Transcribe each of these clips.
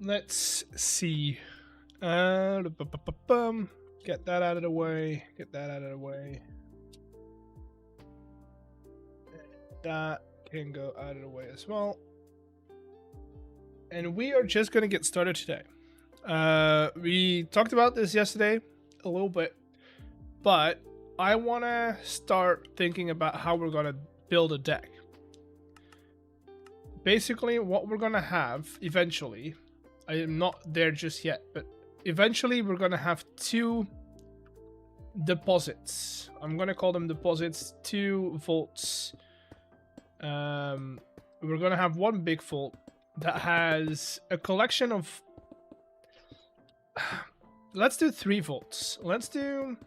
let's see. Get that out of the way. Get that out of the way. That can go out of the way as well. And we are just going to get started today. We talked about this yesterday a little bit, but I want to start thinking about how we're going to build a deck. Basically, what we're going to have eventually, I am not there just yet, but eventually we're going to have two deposits. I'm going to call them deposits, 2 vaults. We're going to have one big vault that has a collection of... Let's do 3 vaults. Let's do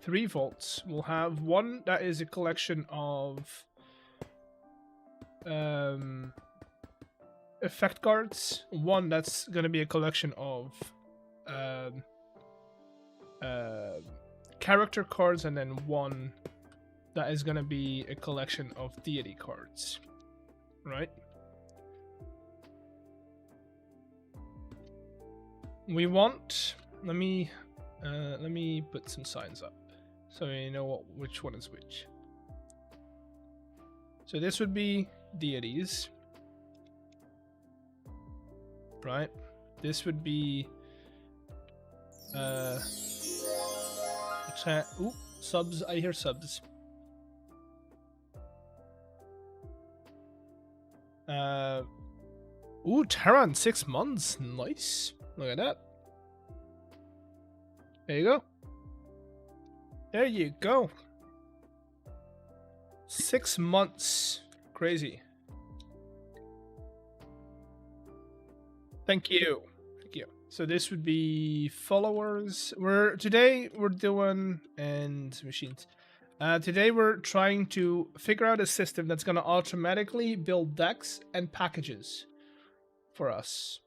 3 vaults. We'll have one that is a collection of effect cards, one that's going to be a collection of character cards, and then one that is going to be a collection of deity cards, right? We want, let me put some signs up so you know which one is which. So this would be deities, right? This would be ooh, subs. I hear subs. Ooh, Terran 6 months. Nice. Look at that. There you go. There you go. 6 months. Crazy. Thank you. Thank you. So this would be followers. Today we're doing and machines. Today we're trying to figure out a system that's going to automatically build decks and packages for us.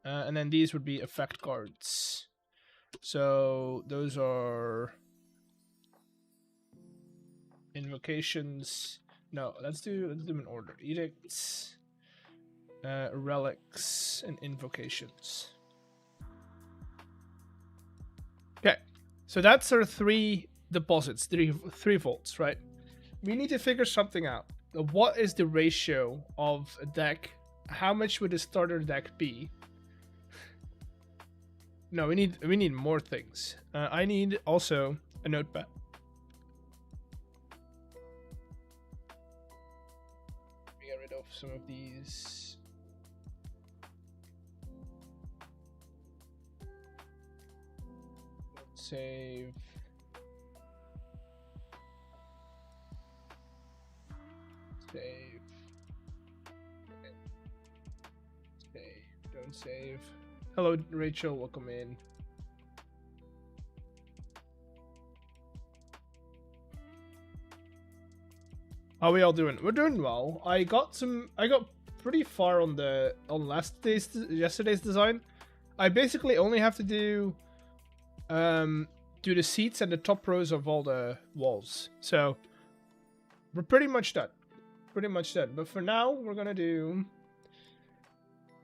And then these would be effect cards. So those are invocations. No, let's do them in order. Edicts, relics, and invocations. Okay, so that's our 3 deposits, 3 vaults, right? We need to figure something out. What is the ratio of a deck? How much would a starter deck be? No, we need more things. I need also a notepad. Let me get rid of some of these. Save. Save. Save. Don't save. Hello, Rachel. Welcome in. How are we all doing? We're doing well. I got pretty far on yesterday's design. I basically only have to do the seats and the top rows of all the walls. So we're pretty much done. But for now, we're gonna do.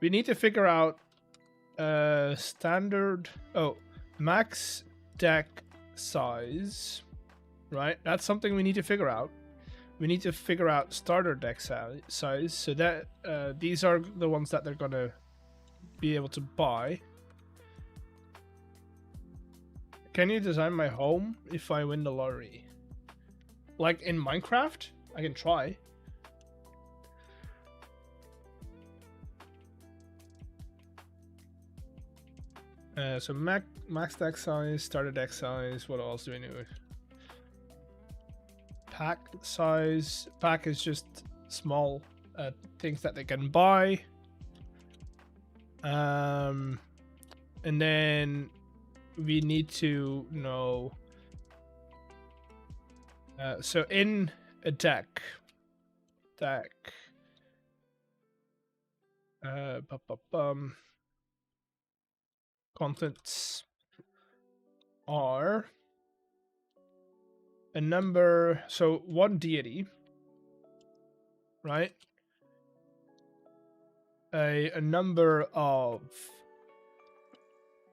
We need to figure out standard. Oh, max deck size. Right, that's something we need to figure out. We need to figure out starter deck size, so that these are the ones that they're gonna be able to buy. Can you design my home if I win the lottery? Like in Minecraft? I can try. So max deck size, starter deck size, what else do we need? Pack size. Pack is just small things that they can buy. And then we need to know. So in a deck. Contents are a number, so 1 deity, right? A number of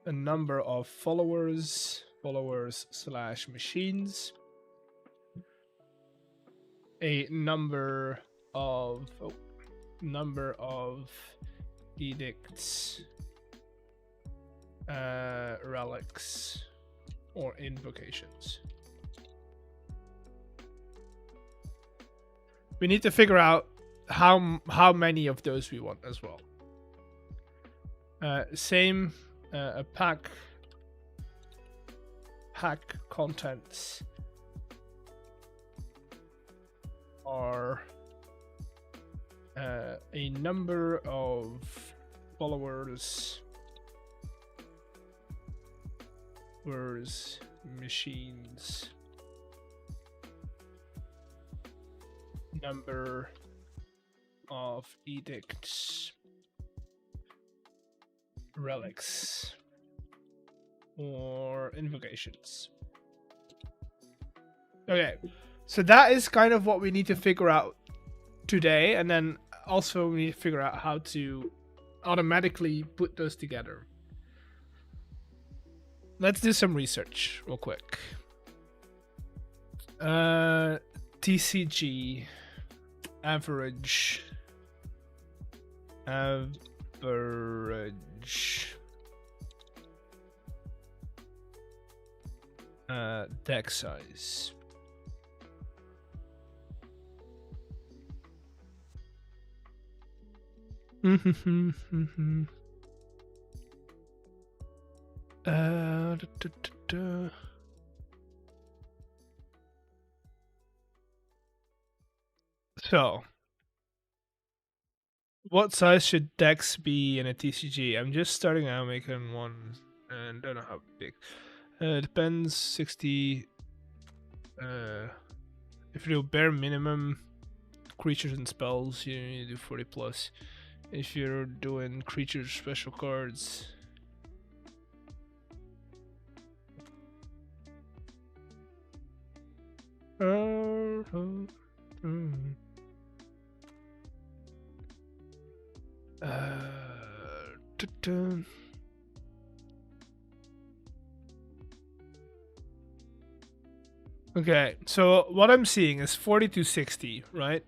a number of followers slash machines, a number of edicts, relics, or invocations. We need to figure out how many of those we want as well. Same a pack contents are a number of followers versus machines, number of edicts, relics, or invocations. Okay, so that is kind of what we need to figure out today, and then also we need to figure out how to automatically put those together. Let's do some research real quick. TCG average deck size. So, what size should decks be in a TCG? I'm just starting out making one and don't know how big. Depends. 60. If you do bare minimum creatures and spells, you need to do 40 plus. If you're doing creatures special cards, okay, so what I'm seeing is 40 to 60, right?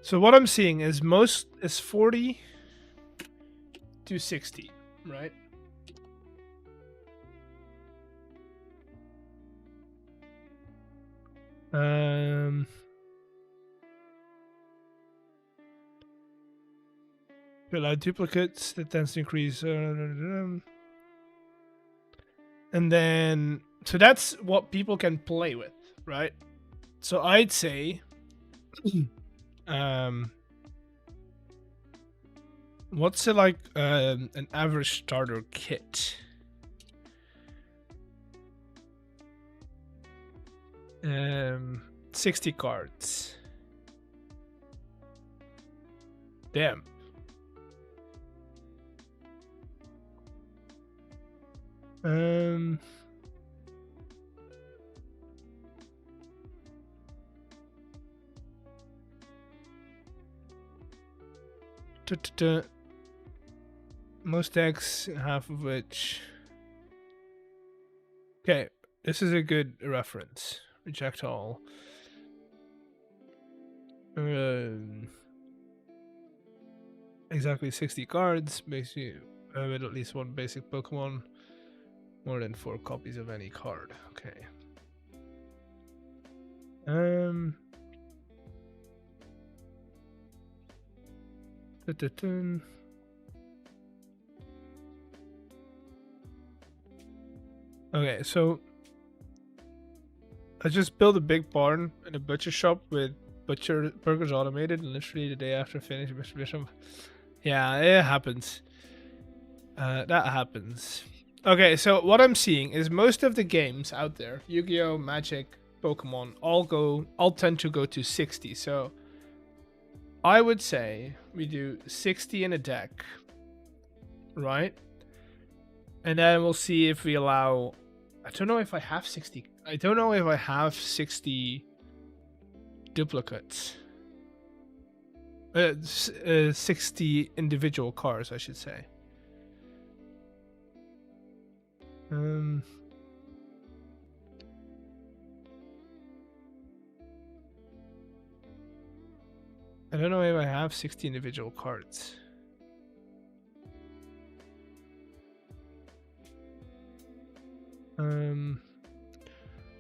So what I'm seeing is most is 40 to 60, right? Allow duplicates, that tends to increase. And then, so that's what people can play with, right? So I'd say, what's it like an average starter kit? 60 cards. Damn. Most decks, half of which. Okay, this is a good reference. Reject all. Exactly 60 cards. Basically, with at least one basic Pokemon. More than 4 copies of any card. Okay. Okay, so I just built a big barn in a butcher shop with burgers automated, and literally the day after finishing MrBeardstone. Yeah, it happens. That happens. Okay, so what I'm seeing is most of the games out there, Yu-Gi-Oh, Magic, Pokemon, all tend to go to 60. So I would say we do 60 in a deck, right? And then we'll see if we allow. I don't know if I have 60. I don't know if I have 60 duplicates. 60 individual cards, I should say. I don't know if I have 60 individual cards.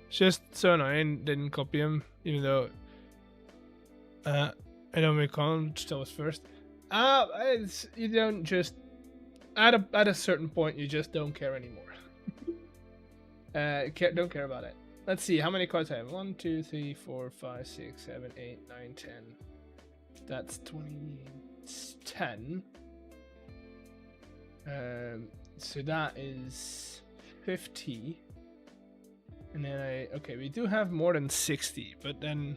Just so annoying, didn't copy him, even though I don't recall him, still was first. You don't just at a certain point you just don't care anymore. Don't care about it. Let's see how many cards I have. 1, 2, 3, 4, 5, 6, 7, 8, 9, 10. That's 20. 10. So that is 50. And then okay, we do have more than 60, but then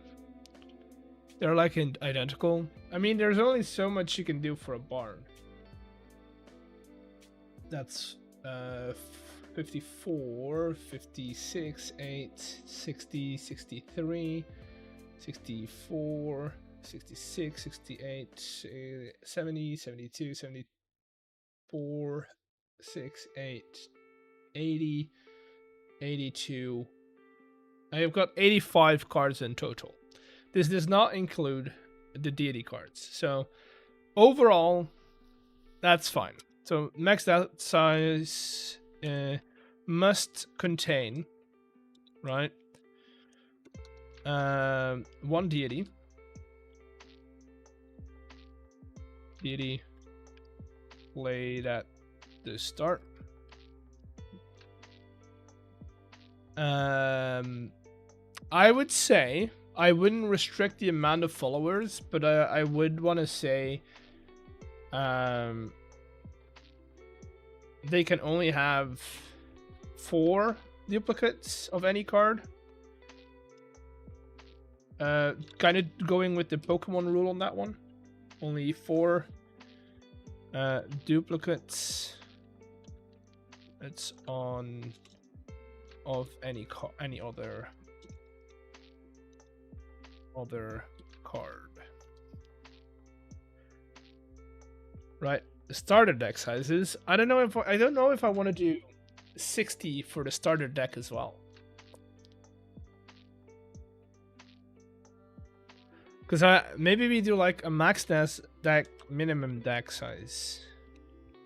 they're like identical. I mean, there's only so much you can do for a barn. That's 54, 56, 8, 60, 63, 64, 66, 68, 70, 72, 74, 6, 8, 80, 82. I have got 85 cards in total. This does not include the deity cards. So overall, that's fine. So maxed out size must contain, right? 1 deity. Deity played at the start. I would say I wouldn't restrict the amount of followers, but I would want to say they can only have 4 duplicates of any card. Kind of going with the Pokemon rule on that one. Only 4 duplicates. It's on of any other card. Right. The starter deck sizes. I don't know if I want to do 60 for the starter deck as well. Because maybe we do like a max deck minimum deck size,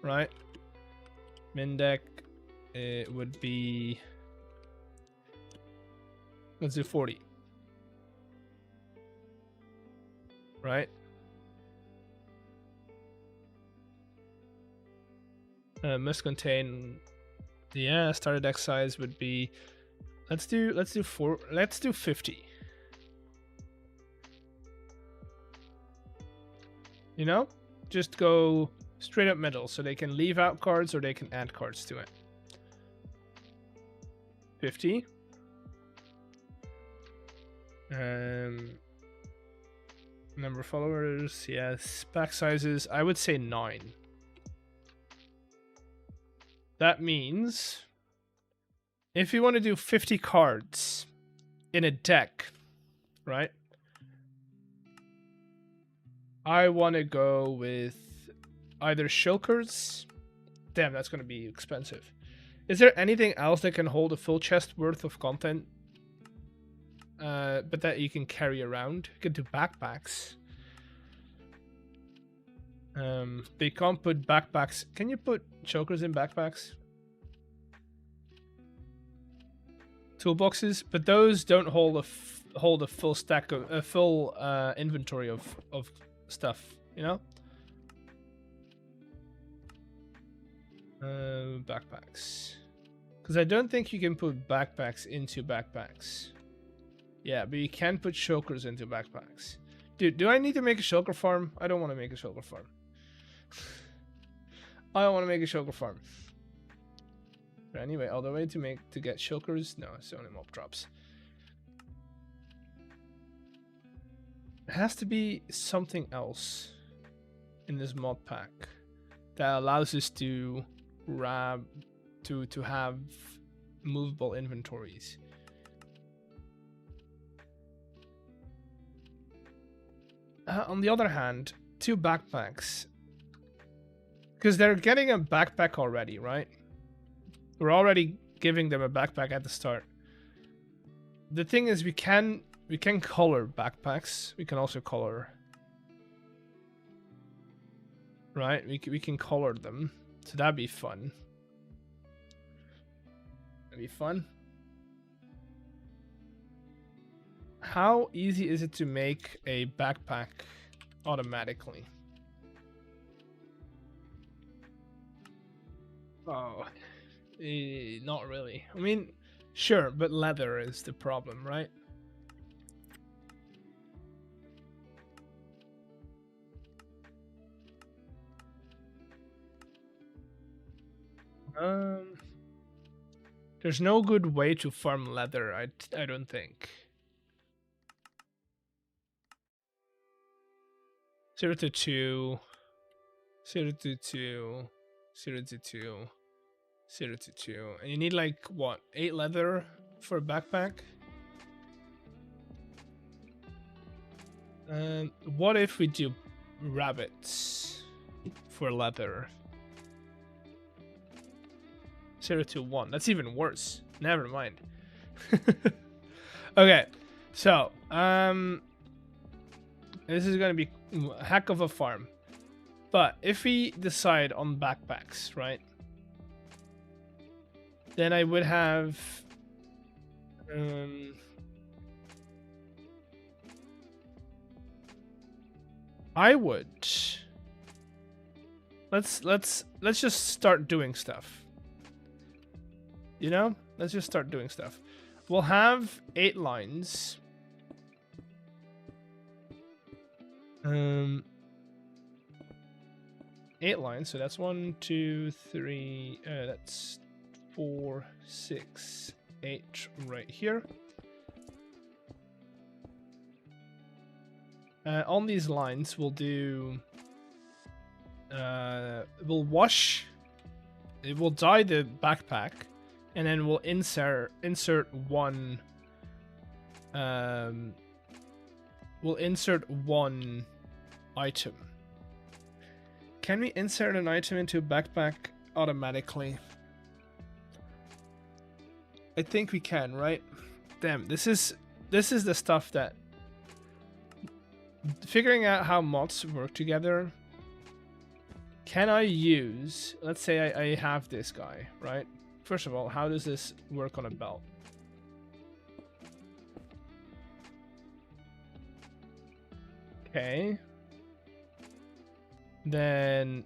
right? Min deck it would be, let's do 40, right? Must contain. Yeah, starter deck size would be. Let's do 50. You know, just go straight up middle, so they can leave out cards or they can add cards to it. 50. Number of followers, yes. Pack sizes, I would say 9. That means if you want to do 50 cards in a deck, right? I want to go with either shulkers. Damn, that's going to be expensive. Is there anything else that can hold a full chest worth of content? But that you can carry around? You can do backpacks. They can't put backpacks. Can you put chokers in backpacks? Toolboxes, but those don't hold a full stack of a full inventory of stuff, you know. Backpacks, because I don't think you can put backpacks into backpacks. Yeah, but you can put shulkers into backpacks. Dude, do I need to make a shulker farm? I don't want to make a shulker farm. I don't want to make a shulker farm. Anyway, all the way to get shulkers? No, it's only mob drops. It has to be something else in this mod pack that allows us to to have movable inventories. On the other hand, 2 backpacks, because they're getting a backpack already, right? We're already giving them a backpack at the start. The thing is, we can color backpacks. We can also color, right? We can color them, so that'd be fun. That'd be fun. How easy is it to make a backpack automatically? Oh, not really. I mean, sure, but leather is the problem, right? There's no good way to farm leather, I don't think. 0 to 2, 0 to 2, 0 to 2, 0 to 2. And you need like, what, 8 leather for a backpack? What if we do rabbits for leather? 0 to 1. That's even worse. Never mind. Okay, so this is gonna be a heck of a farm. But if we decide on backpacks, right? Then I would have I would let's just start doing stuff. You know? Let's just start doing stuff. We'll have 8 lines. 8 lines, so that's 1, 2, 3, that's 4, 6, 8 right here. On these lines, we'll do, we'll wash, we'll dye the backpack, and then we'll insert one, we'll insert one item. Can we insert an item into a backpack automatically? I think we can, right? Damn, this is the stuff that figuring out how mods work together. Can I use, let's say I have this guy, right? First of all, how does this work on a belt? Okay. Then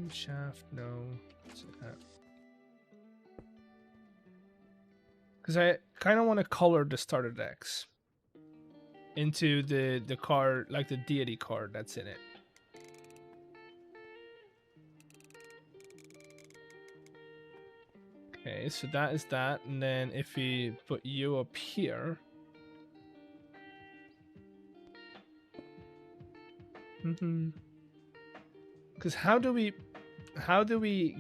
shaft, no. Because I kind of want to color the starter decks into the card, like the deity card that's in it. Okay, so that is that, and then if we put you up here, because how do we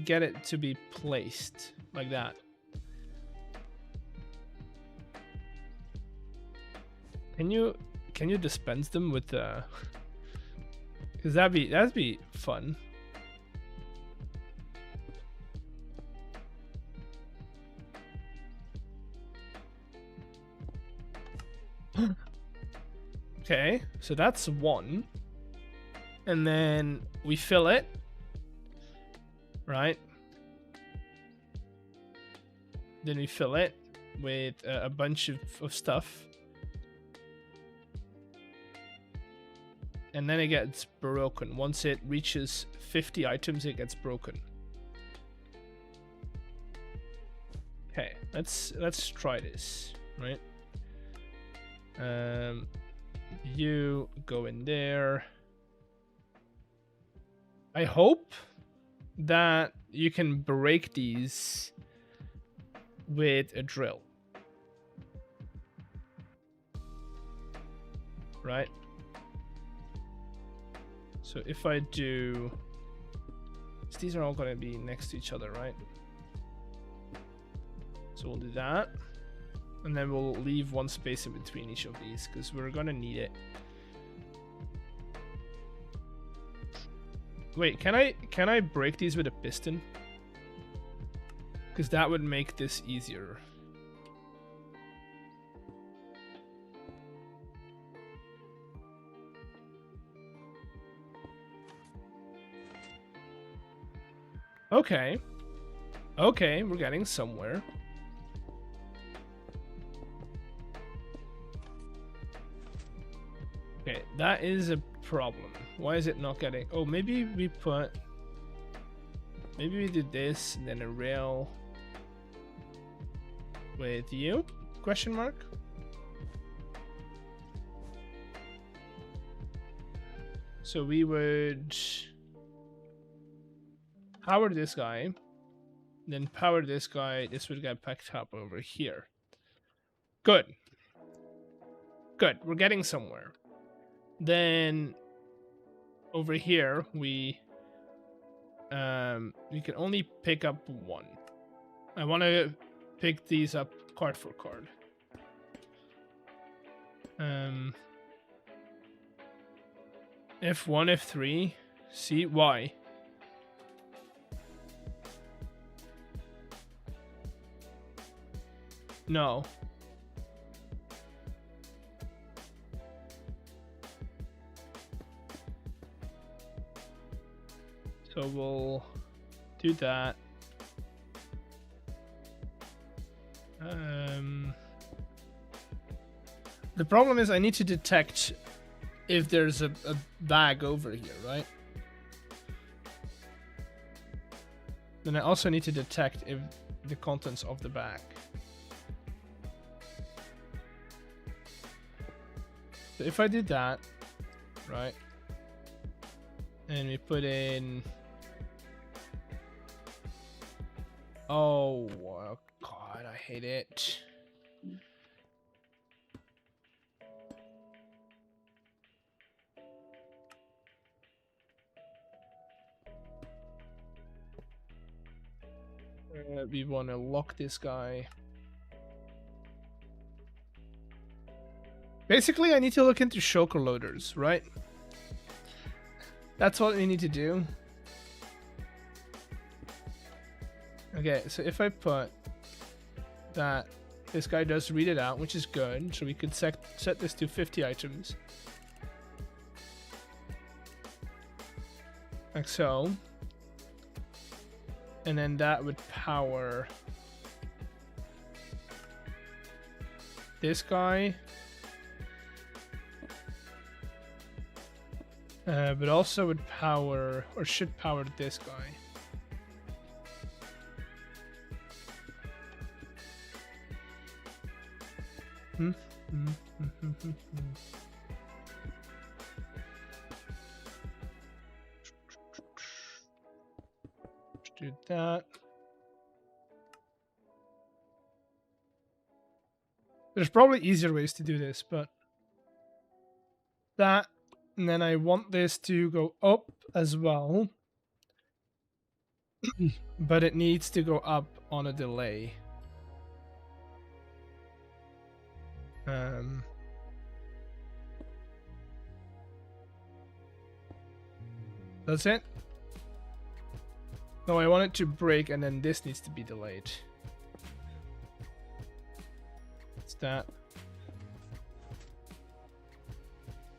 get it to be placed like that? Can you dispense them with the? Because that'd be fun. Okay, so that's 1. And then we fill it, right? Then we fill it with a bunch of stuff. And then it gets broken. Once it reaches 50 items, it gets broken. Okay, let's try this, right? You go in there. I hope that you can break these with a drill. Right? So if I do... These are all going to be next to each other, right? So we'll do that. And then we'll leave one space in between each of these because we're going to need it. Wait, can I break these with a piston? Because that would make this easier. Okay. Okay, we're getting somewhere. Okay, that is a problem. Why is it not getting... Oh, maybe we put... Maybe we did this and then a rail with you? Question mark? So we would power this guy, then power this guy. This would get packed up over here. Good. Good. We're getting somewhere. Then over here we can only pick up one. I want to pick these up card for card. F1, F3, C, Y. No. So we'll do that. The problem is I need to detect if there's a bag over here, right? Then I also need to detect if the contents of the bag. So if I did that, right? And we put in... Oh, God, I hate it. We want to lock this guy. Basically, I need to look into shulker loaders, right? That's what we need to do. Okay, so if I put that this guy does read it out, which is good, so we could set this to 50 items. Like so. And then that would power this guy. But also would power, or should power this guy. Do that. There's probably easier ways to do this, but that, and then I want this to go up as well, but it needs to go up on a delay. That's it. No, I want it to break, and then this needs to be delayed. It's that.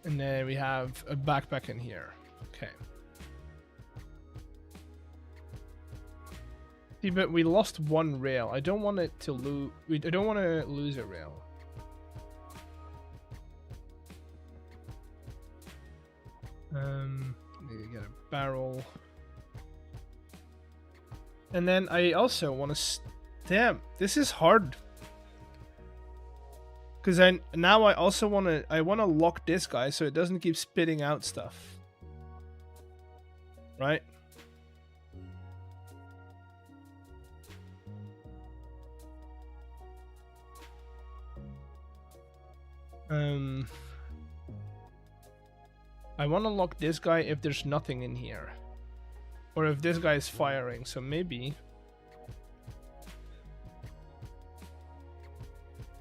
And then we have a backpack in here. Okay. See, but we lost one rail. I don't want it to lose. I don't want to lose a rail. Need to get a barrel. And then I also want to... Damn, this is hard. Because I also want to lock this guy so it doesn't keep spitting out stuff. Right? I want to lock this guy if there's nothing in here. Or if this guy is firing, so maybe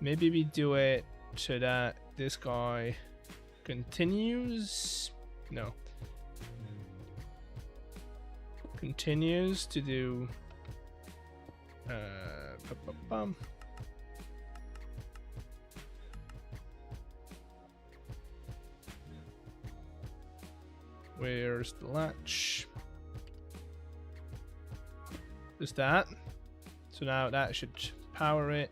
we do it so that this guy continues. No. Continues to do. Where's the latch? Just that. So now that should power it.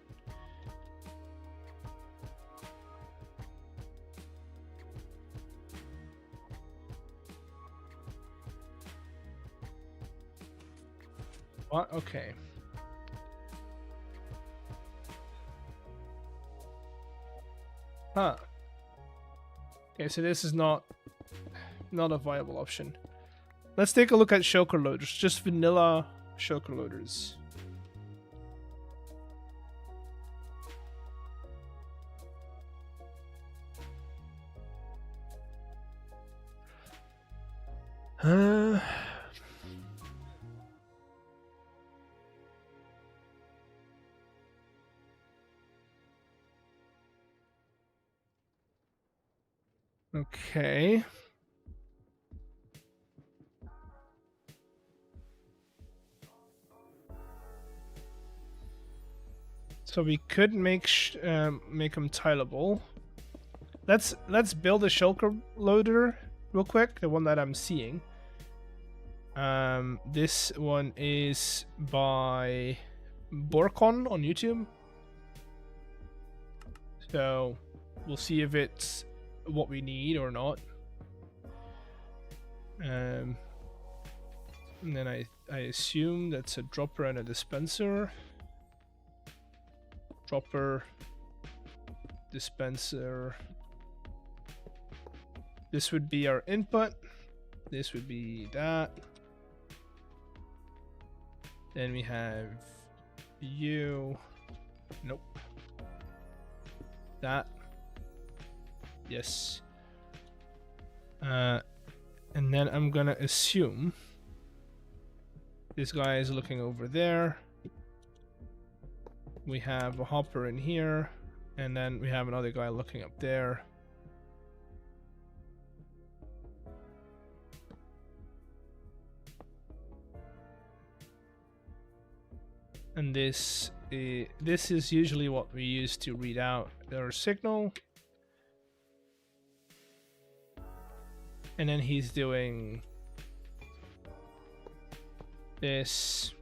What? Okay. Huh. Okay, so this is not a viable option. Let's take a look at shulker loaders. Just vanilla shulker loaders. Okay. So we could make them tileable. Let's build a shulker loader real quick, the one that I'm seeing. This one is by Borcon on YouTube. So we'll see if it's what we need or not. And then I assume that's a dropper and a dispenser. Dropper, dispenser. This would be our input. This would be that. Then we have you. Nope. That. Yes. And then I'm gonna assume this guy is looking over there. We have a hopper in here, and then we have another guy looking up there. And this is usually what we use to read out our signal. And then he's doing this.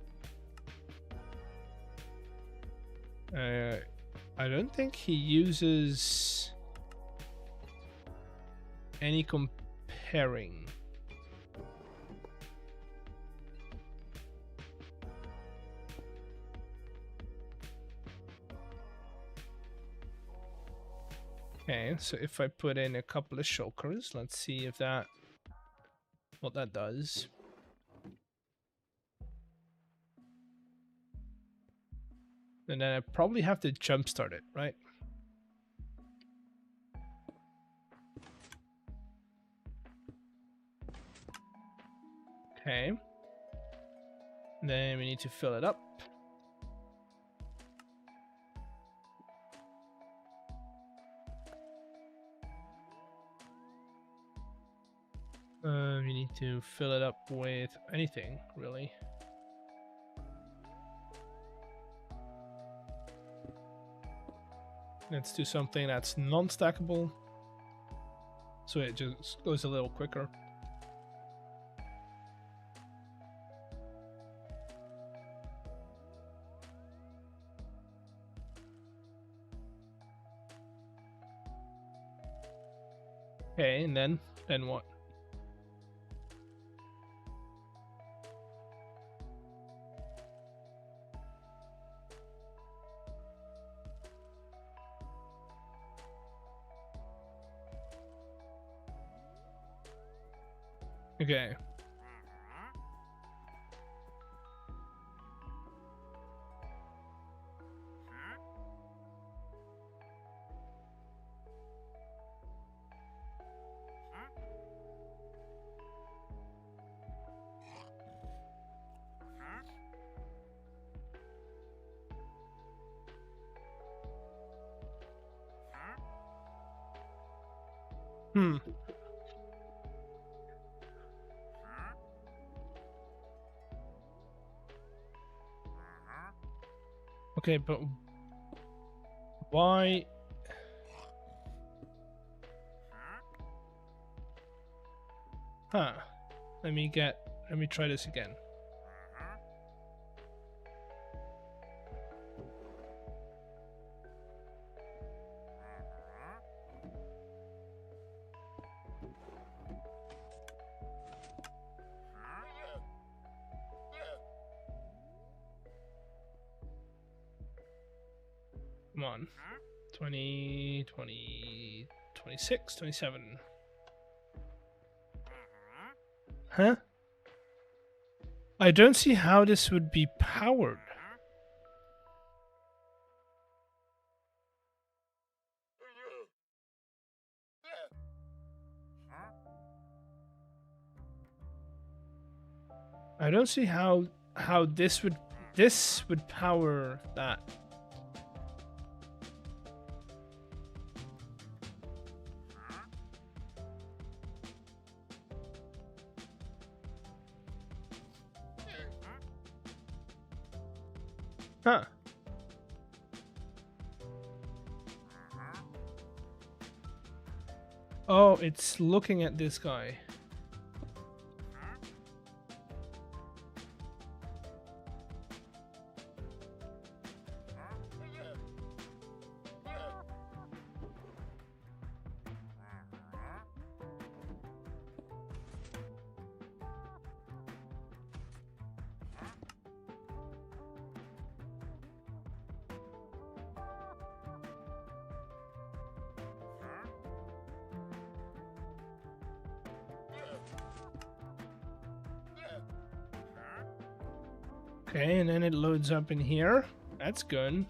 I don't think he uses any comparing. Okay, so if I put in a couple of shulkers, let's see if what that does. And then I probably have to jumpstart it, right? Okay. Then we need to fill it up. We need to fill it up with anything, really. Let's do something that's non-stackable, so it just goes a little quicker. Okay, and then what? Okay. Hmm. Okay, but why? Huh. Let me try this again. Come on. 20, 20, 26, 27. Huh? I don't see how this would be powered. I don't see how this would power that. Huh. Oh, it's looking at this guy. Okay, and then it loads up in here. That's good.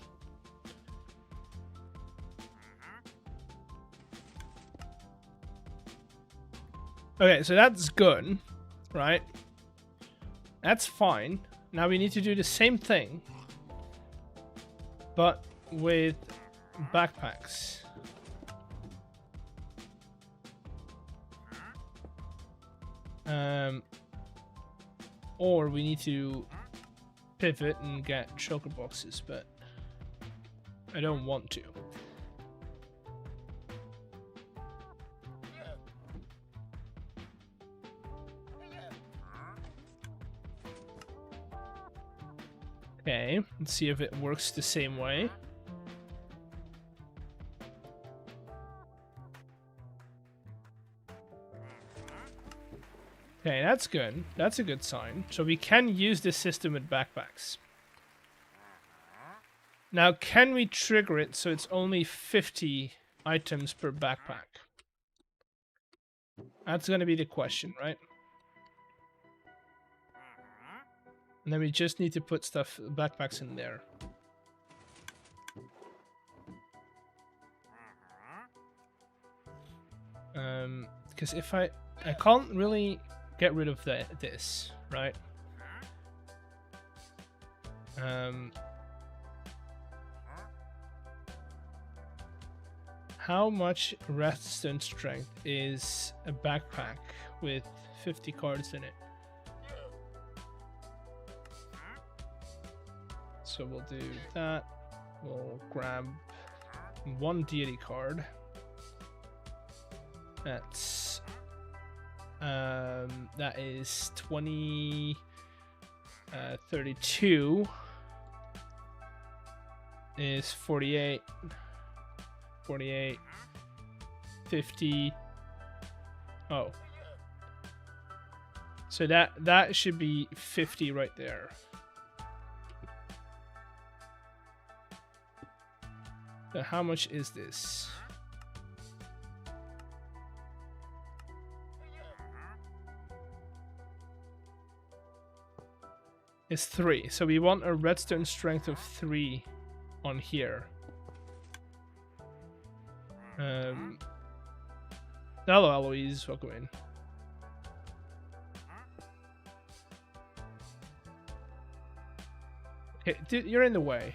Okay, so that's good, right? That's fine. Now we need to do the same thing, but with backpacks. Or we need to pivot and get choker boxes, but I don't want to. Okay, let's see if it works the same way. Okay, that's good. That's a good sign. So we can use this system with backpacks. Now, can we trigger it so it's only 50 items per backpack? That's going to be the question, right? And then we just need to put backpacks in there. Because if I can't really get rid of this, right? How much redstone strength is a backpack with 50 cards in it? So we'll do that. We'll grab one deity card. That's that is 20, 32 is 48, 48, 50. Oh, so that should be 50 right there. So how much is this? is 3. So we want a redstone strength of 3 on here. Hello, Eloise. Welcome in. Okay, dude, you're in the way.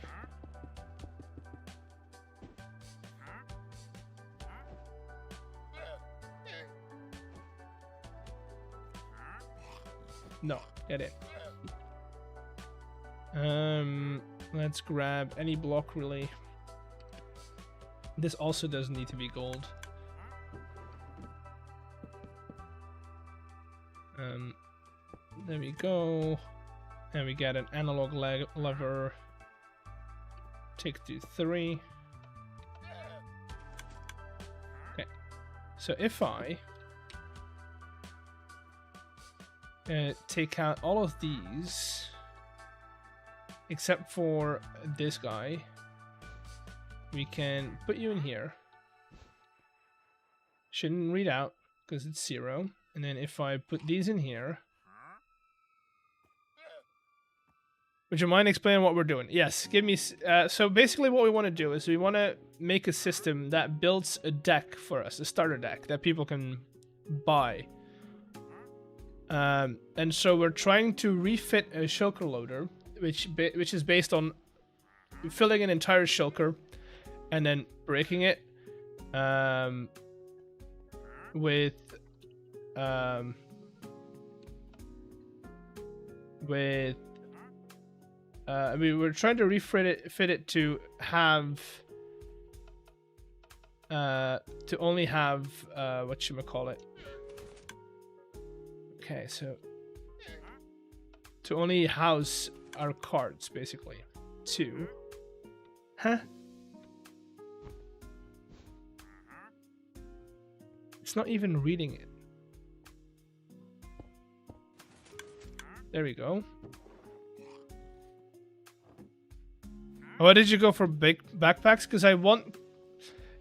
No, get it. Let's grab any block really. This also doesn't need to be gold. There we go. And we get an analog lever. Take to 3. Okay. So if I take out all of these, except for this guy, we can put you in here. Shouldn't read out because it's 0. And then if I put these in here, would you mind explaining what we're doing? Yes, give me. So basically, what we want to do is we want to make a system that builds a deck for us, a starter deck that people can buy. And so we're trying to refit a shulker loader, which is based on filling an entire shulker and then breaking it with I mean, we're trying to refit it to have to only have whatchamacallit. Okay, so to only house our cards, basically. 2. Huh? It's not even reading it. There we go. Why did you go for big backpacks? Because I want...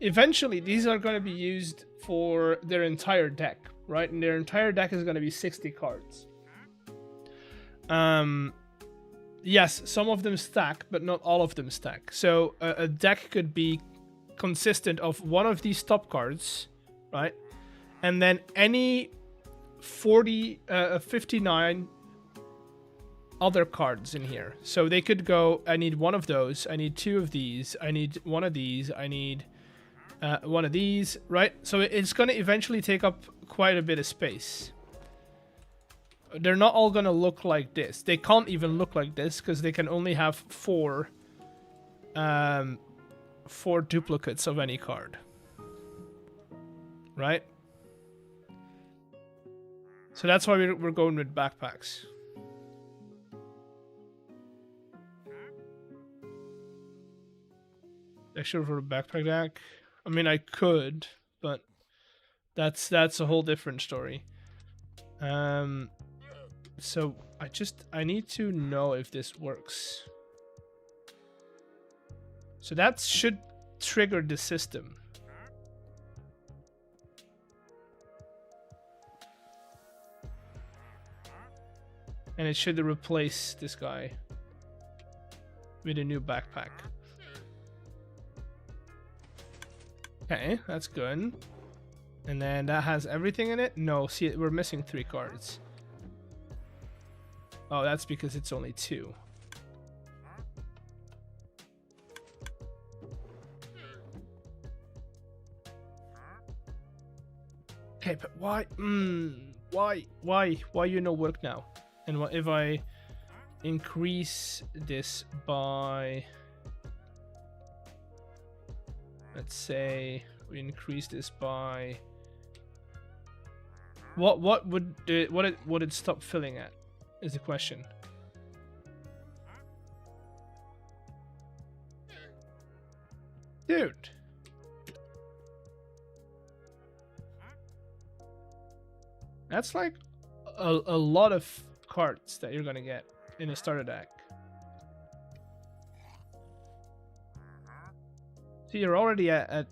Eventually, these are going to be used for their entire deck, right? And their entire deck is going to be 60 cards. Yes, some of them stack, but not all of them stack. So a deck could be consistent of one of these top cards, right? And then any 59 other cards in here. So they could go, I need one of those, I need 2 of these, I need one of these, I need one of these, right? So it's going to eventually take up quite a bit of space. They're not all going to look like this. They can't even look like this because they can only have 4 duplicates of any card. Right? So that's why we're going with backpacks. Actually, for a backpack deck, I mean, I could, but that's a whole different story. So I need to know if this works. So that should trigger the system. And it should replace this guy with a new backpack. Okay, that's good. And then that has everything in it? No, see, we're missing 3 cards. Oh, that's because it's only 2. Okay, but why? Why you no work now? And what if I increase this by... Let's say we increase this by... What would it stop filling at? Is the question. Dude. That's like a lot of cards that you're gonna get in a starter deck. So you're already at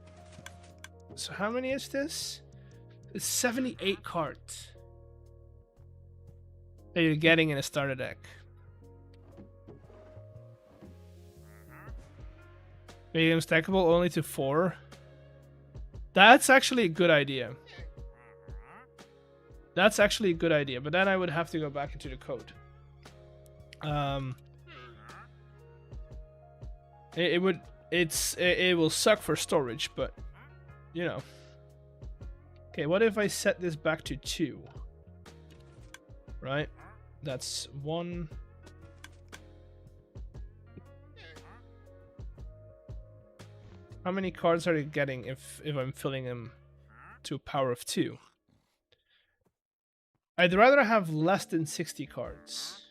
so how many is this? It's 78 cards that you're getting in a starter deck. Make them stackable only to 4. That's actually a good idea. That's actually a good idea, but then I would have to go back into the code. It will suck for storage, but you know. Okay, what if I set this back to 2? Right? That's 1. How many cards are you getting if I'm filling them to a power of 2? I'd rather have less than 60 cards.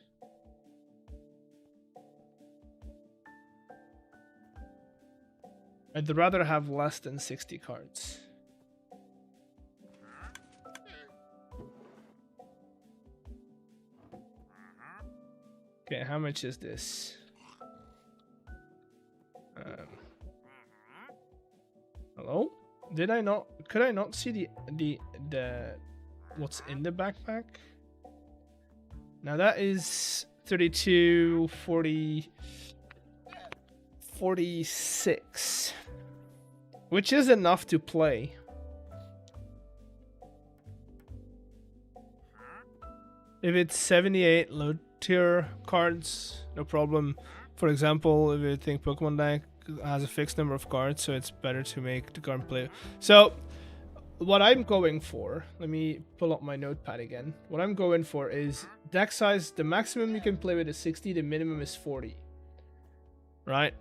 I'd rather have less than 60 cards. Okay, how much is this? Hello? Did I not? Could I not see the what's in the backpack? Now that is 32, 40, 46, which is enough to play. If it's 78 low tier cards, no problem. For example, if you think Pokemon deck has a fixed number of cards, so it's better to make the card play. So what I'm going for, let me pull up my notepad again. What I'm going for is deck size. The maximum you can play with is 60, the minimum is 40. Right?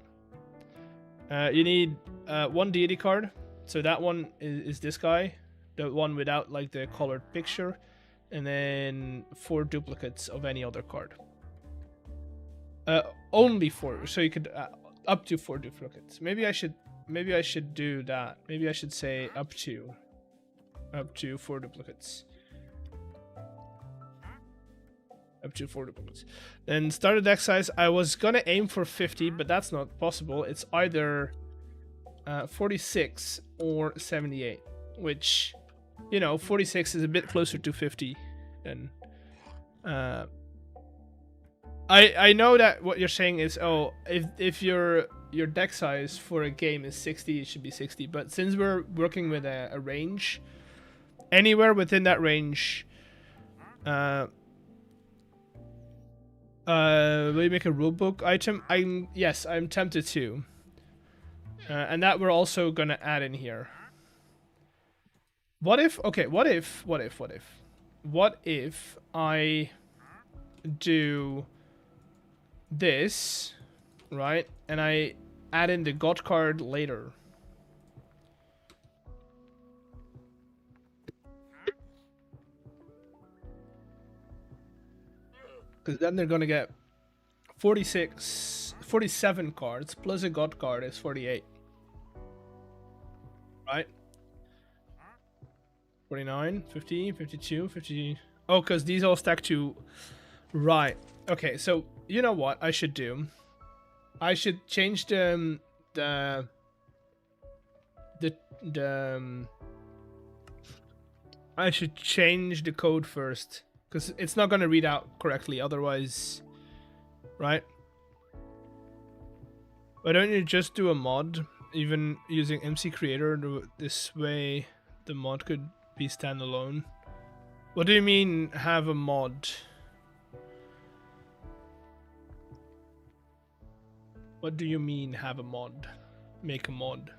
You need 1 deity card. So that one is this guy, the one without like the colored picture, and then 4 duplicates of any other card. Only 4, so you could up to 4 duplicates. Maybe I should do that. Maybe I should say up to 4 duplicates. Up to 4 duplicates. Then starter deck size. I was gonna aim for 50, but that's not possible. It's either 46 or 78, which, you know, 46 is a bit closer to 50 than. I know that what you're saying is, oh, if your deck size for a game is 60, it should be 60. But since we're working with a range, anywhere within that range, will you make a rulebook item? I'm tempted to, and that we're also gonna add in here. What if I do this, right, and I add in the god card later? Because then they're gonna get 47 cards plus a god card is 48, right? 49, 50, 52, 50. Oh, because these all stack to, right? Okay, so you know what I should do? I should change I should change the code first, because it's not gonna read out correctly otherwise, right? Why don't you just do a mod, even using MC Creator? This way, the mod could be standalone. What do you mean have a mod? What do you mean have a mod? Make a mod.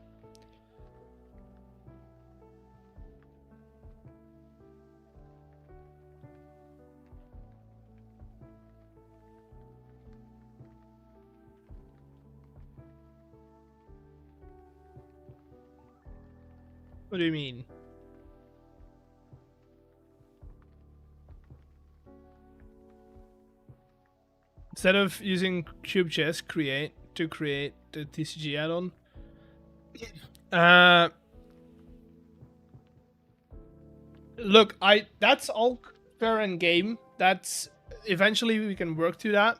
What do you mean? Instead of using CubeJS create to create the TCG add-on, look, that's all fair and game. That's eventually we can work to that.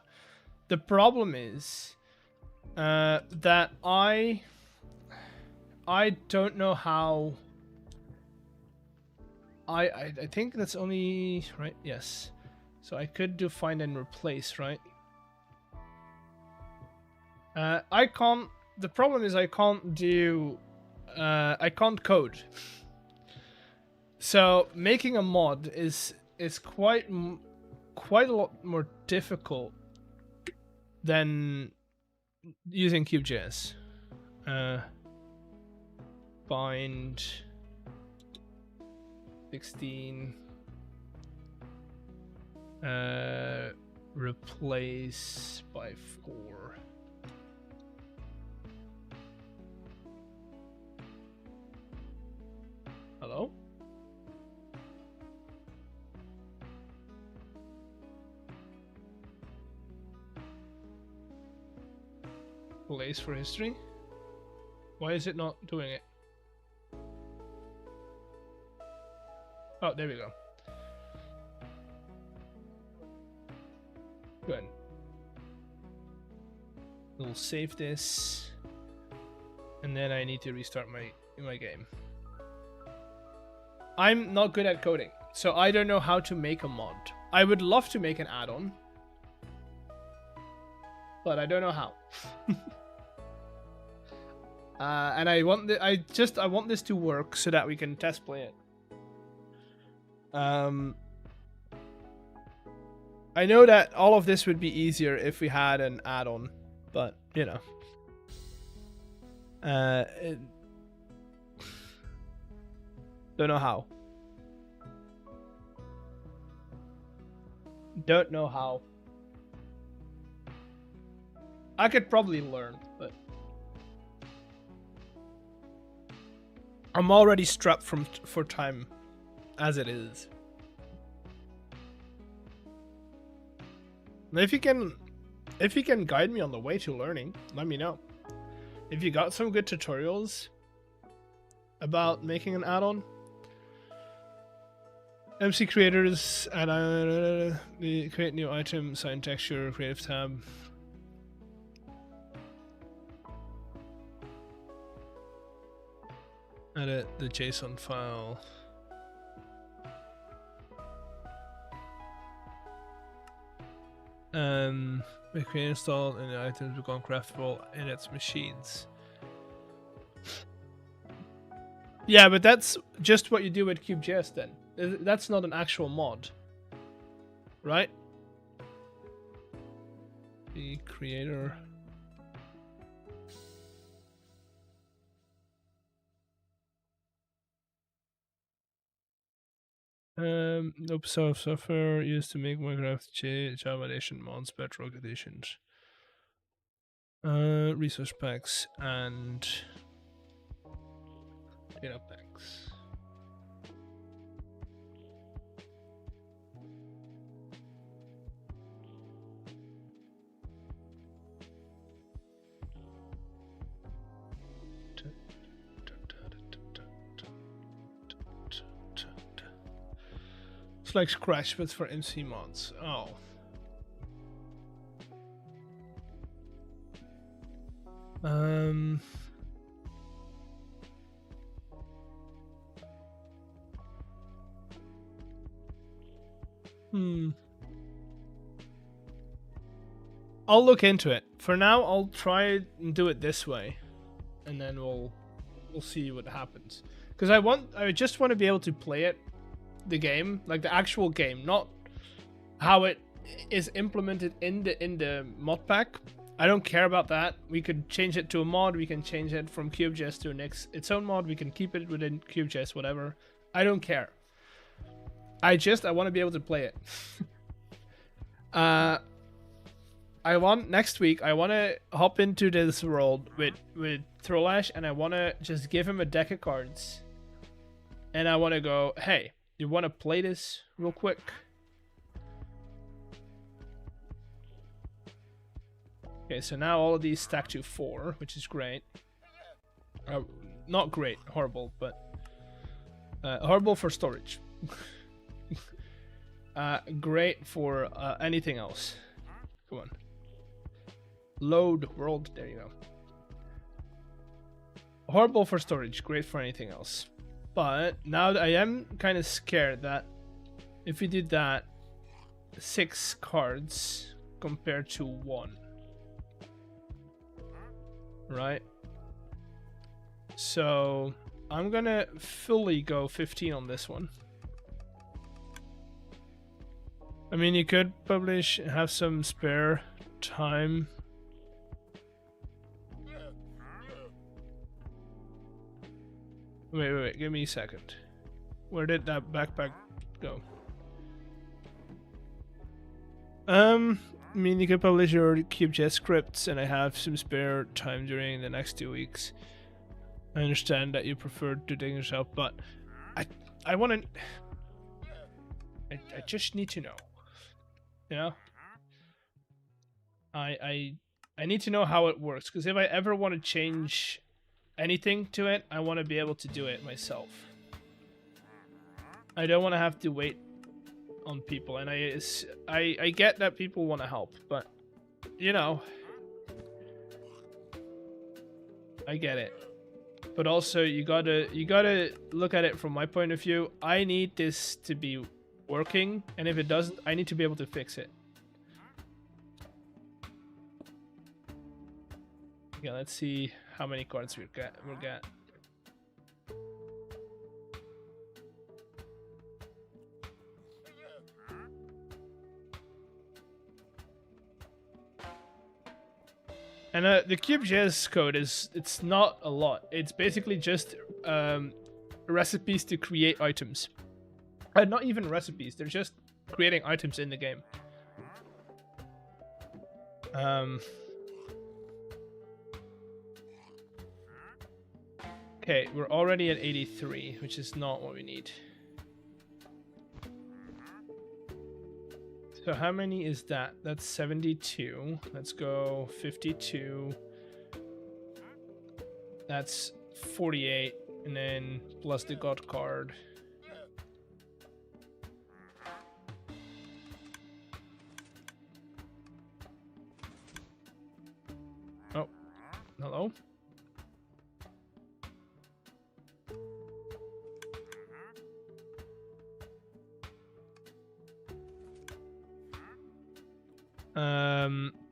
The problem is that I don't know how. I think that's only right. Yes, so I could do find and replace, right? I can't the problem is I can't do I can't code. So making a mod is quite a lot more difficult than using Cube.js. Bind 16 replace by 4. Hello? Place for history? Why is it not doing it? Oh, there we go. Good. We'll save this, and then I need to restart my game. I'm not good at coding, so I don't know how to make a mod. I would love to make an add-on, but I don't know how. And I want this to work so that we can test play it. I know that all of this would be easier if we had an add-on, but you know, don't know how. Don't know how. I could probably learn, but I'm already strapped for time as it is. If you can guide me on the way to learning, let me know. If you got some good tutorials about making an add-on, MC creators and create new item, sign texture, creative tab. Edit the JSON file. We can install and the items become craftable in its machines. Yeah, but that's just what you do with Cube.js then. That's not an actual mod, right? The creator. Open source software used to make Minecraft Java Edition mods, Bedrock editions, resource packs and data packs. It's like Scratch, but for MC mods. Oh. I'll look into it. For now, I'll try and do it this way, and then we'll see what happens. Because I just want to be able to play it, the game, like the actual game, not how it is implemented in the Modpack. I don't care about that. We could change it to a mod. We can change it from Cube.js to its own mod. We can keep it within Cube.js, whatever. I don't care. I want to be able to play it. Next week I want to hop into this world with Throlash, and I want to just give him a deck of cards, and I want to go, hey, you want to play this real quick? Okay, so now all of these stack to 4, which is great. Not great, horrible, but horrible for storage. Great for anything else. Come on. Load world, there you go. Horrible for storage, great for anything else. But now I am kind of scared that if we did that, 6 cards compared to 1. right? So I'm gonna fully go 15 on this one. I mean, you could publish, have some spare time. Wait, give me a second. Where did that backpack go? I mean, you could publish your CubeJet scripts, and I have some spare time during the next 2 weeks. I understand that you prefer to do yourself, but I want to. I just need to know. You know, I need to know how it works, because if I ever want to change anything to it, I want to be able to do it myself. I don't want to have to wait on people, and I get that people want to help, but you know, I get it. But also, you gotta look at it from my point of view. I need this to be working, and if it doesn't, I need to be able to fix it. Okay, let's see how many cards we'll get. And the CubeJS code it's not a lot. It's basically just recipes to create items. Not even recipes, they're just creating items in the game. Okay, we're already at 83, which is not what we need. So how many is that? That's 72. Let's go 52. That's 48, and then plus the god card. Oh, hello?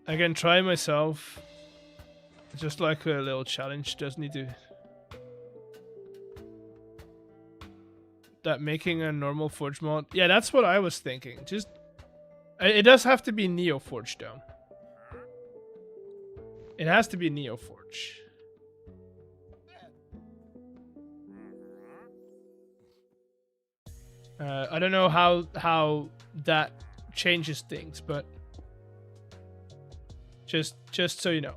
I can try myself. Just like a little challenge. Just need to. That making a normal Forge mod. Yeah, that's what I was thinking. Just. It does have to be NeoForge though. It has to be NeoForge. I don't know how that changes things, but. Just so you know.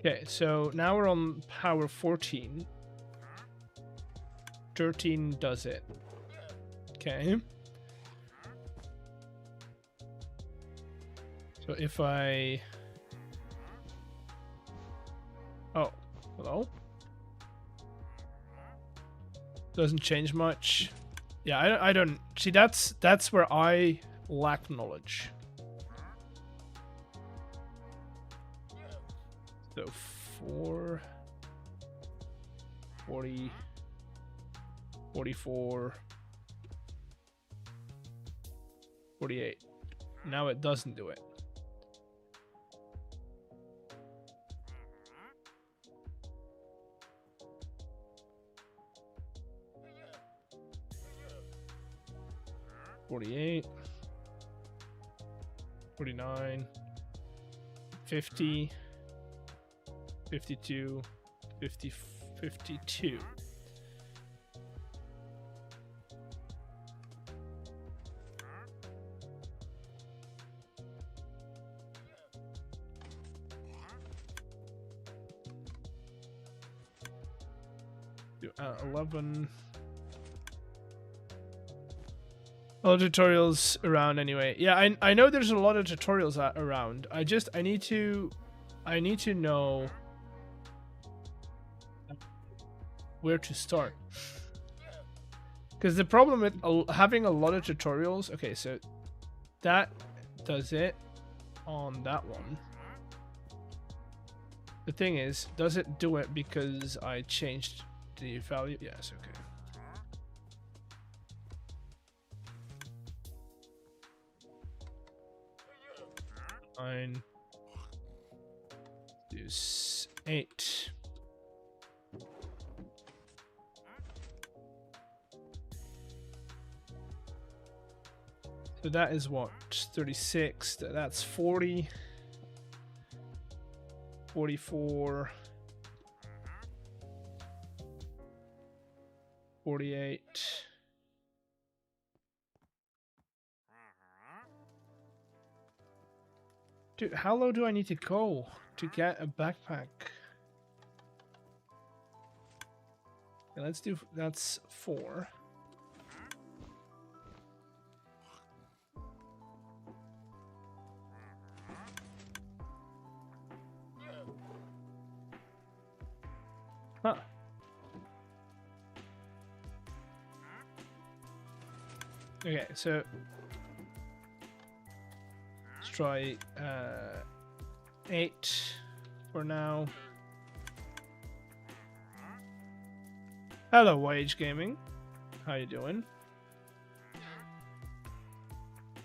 Okay, so now we're on power 14. 13 does it. Okay. So if I... Oh, hello? Doesn't change much. Yeah, I don't... See, that's where I... lack knowledge. So 4 40 44 48. Now it doesn't do it. $48 $49 $50 $52 $50 $52. Do 11. All tutorials around anyway. Yeah, I know there's a lot of tutorials around. I need to know where to start. Because the problem with having a lot of tutorials, okay, so that does it on that one. The thing is, does it do it because I changed the value? Yes, okay. use 8. So that is what? 36. That's 40. 44. 48. Dude, how low do I need to go to get a backpack? Okay, let's do, that's 4. Huh. Okay, so let's try 8 for now. Hello, YH Gaming. How you doing?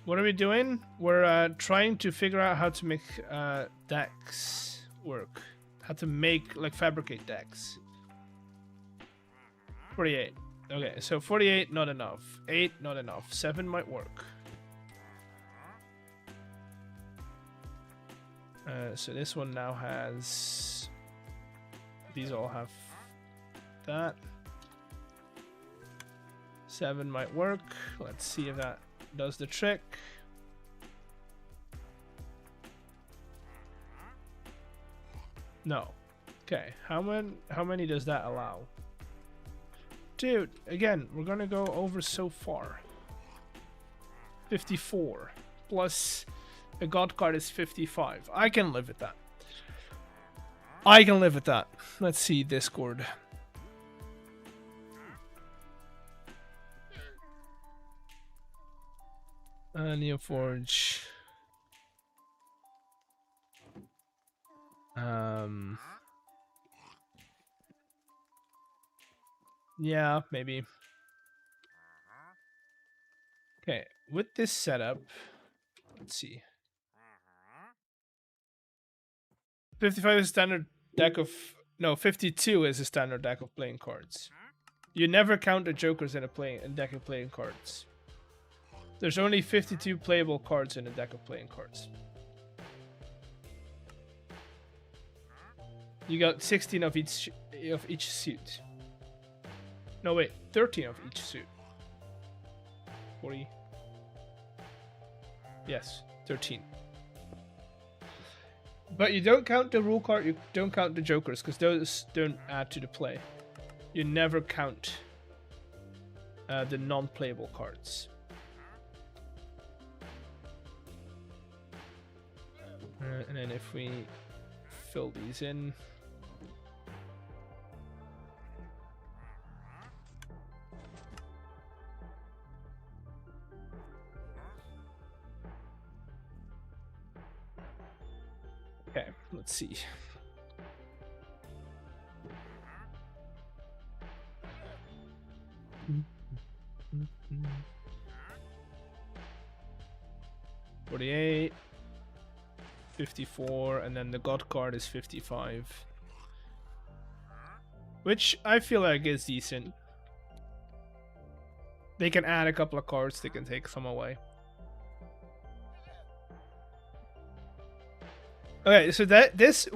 What are we doing? We're trying to figure out how to make decks work. How to make, like, fabricate decks. 48. Okay, so 48, not enough. 8, not enough. 7 might work. So this one now has... These all have that. 7 might work. Let's see if that does the trick. No. Okay, how many does that allow? Dude, again, we're gonna go over so far. 54 plus a god card is 55. I can live with that. I can live with that. Let's see Discord. Neoforge. Yeah, maybe. Okay, with this setup, let's see. 55 is a standard deck of... No, 52 is a standard deck of playing cards. You never count the jokers in a deck of playing cards. There's only 52 playable cards in a deck of playing cards. You got 16 of each suit. No, wait, 13 of each suit. 40. Yes, 13. But you don't count the rule card, you don't count the jokers, because those don't add to the play. You never count the non-playable cards. And then if we fill these in... Okay, let's see. $48, $54, and then the god card is $55. Which I feel like is decent. They can add a couple of cards, they can take some away. Okay, so this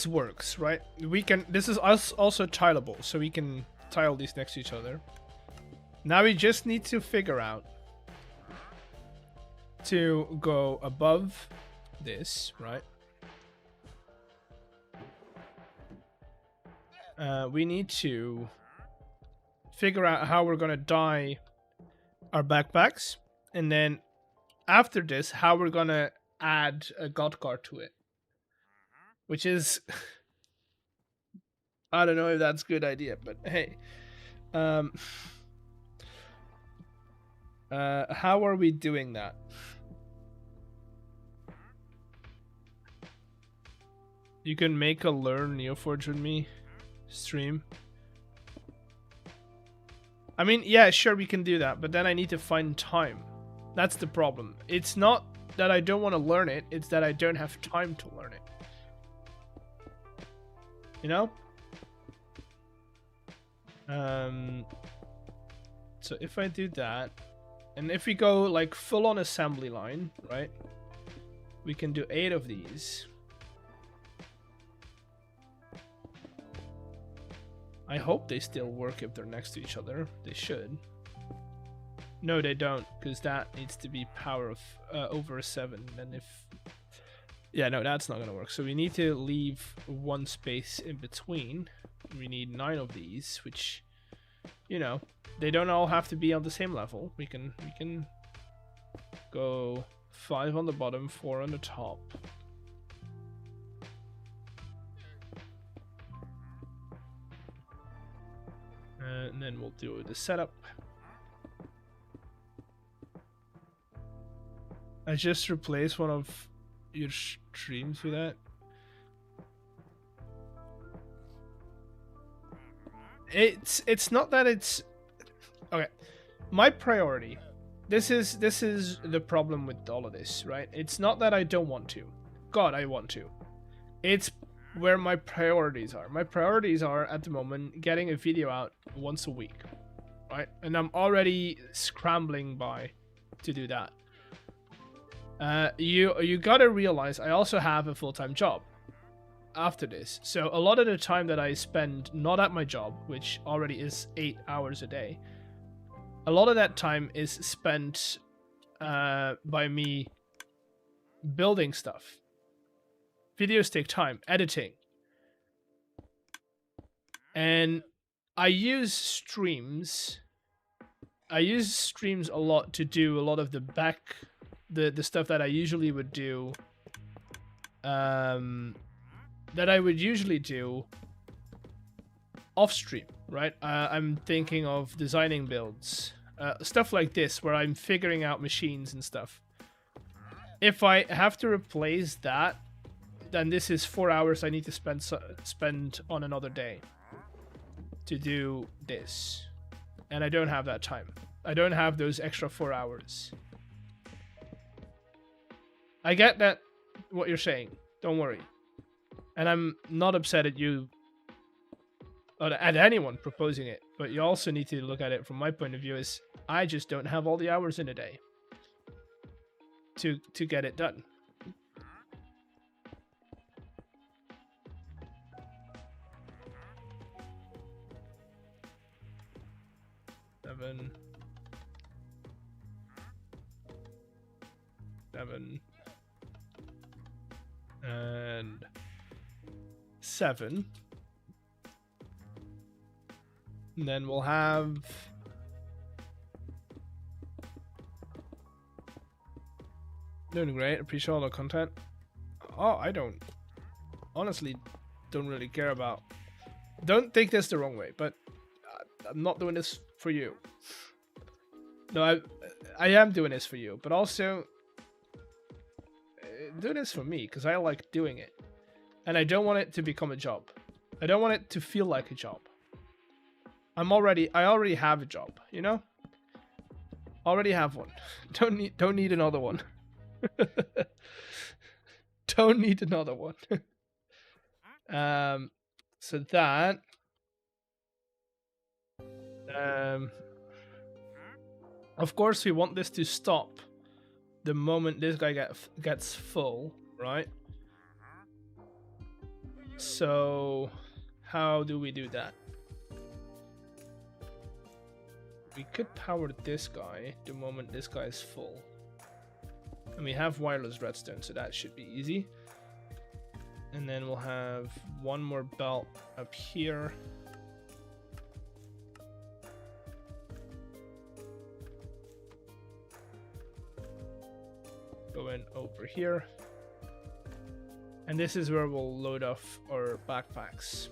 works, right? We can. This is also tileable, so we can tile these next to each other. Now we just need to figure out to go above this, right? We need to figure out how we're gonna dye our backpacks, and then after this, how we're gonna add a god card to it. Which is, I don't know if that's a good idea, but hey. How are we doing that? You can make a Learn Neoforge with me stream. I mean, yeah, sure, we can do that, but then I need to find time. That's the problem. It's not that I don't want to learn it, it's that I don't have time to learn it. you know? So if I do that, and if we go like full on assembly line, right? We can do 8 of these. I hope they still work if they're next to each other. They should. No, they don't, because that needs to be power of over 7. And if... Yeah, no, that's not going to work. So we need to leave one space in between. We need 9 of these, which, you know, they don't all have to be on the same level. We can go 5 on the bottom, 4 on the top. And then we'll do the setup. I just replaced one of your streams with that. It's not that it's okay. My priority. This is the problem with all of this, right? It's not that I don't want to. God, I want to. It's where my priorities are. My priorities are at the moment getting a video out once a week, right? And I'm already scrambling by to do that. You gotta realize I also have a full-time job after this. So a lot of the time that I spend not at my job, which already is 8 hours a day, a lot of that time is spent by me building stuff. Videos take time, editing. And I use streams. I use streams a lot to do a lot of the the stuff that I usually would do. That I would usually do off stream, right? I'm thinking of designing builds, stuff like this, where I'm figuring out machines and stuff. If I have to replace that, then this is 4 hours I need to spend on another day to do this, and I don't have that time. I don't have those extra 4 hours. I get that, what you're saying. Don't worry. And I'm not upset at you, or at anyone proposing it, but you also need to look at it from my point of view as I just don't have all the hours in a day to get it done. Seven. And 7. And then we'll have doing great. Appreciate all the content. Oh, I honestly don't really care about. Don't take this the wrong way, but I'm not doing this for you. No, I am doing this for you, but also do this for me because I like doing it, and I don't want it to become a job. I don't want it to feel like a job. I already have a job, you know. Already have one. Don't need another one. Don't need another one. So that. Of course, we want this to stop the moment this guy gets full, right? So how do we do that? We could power this guy the moment this guy is full. And we have wireless redstone, so that should be easy. And then we'll have one more belt up here. Go in over here. And this is where we'll load off our backpacks.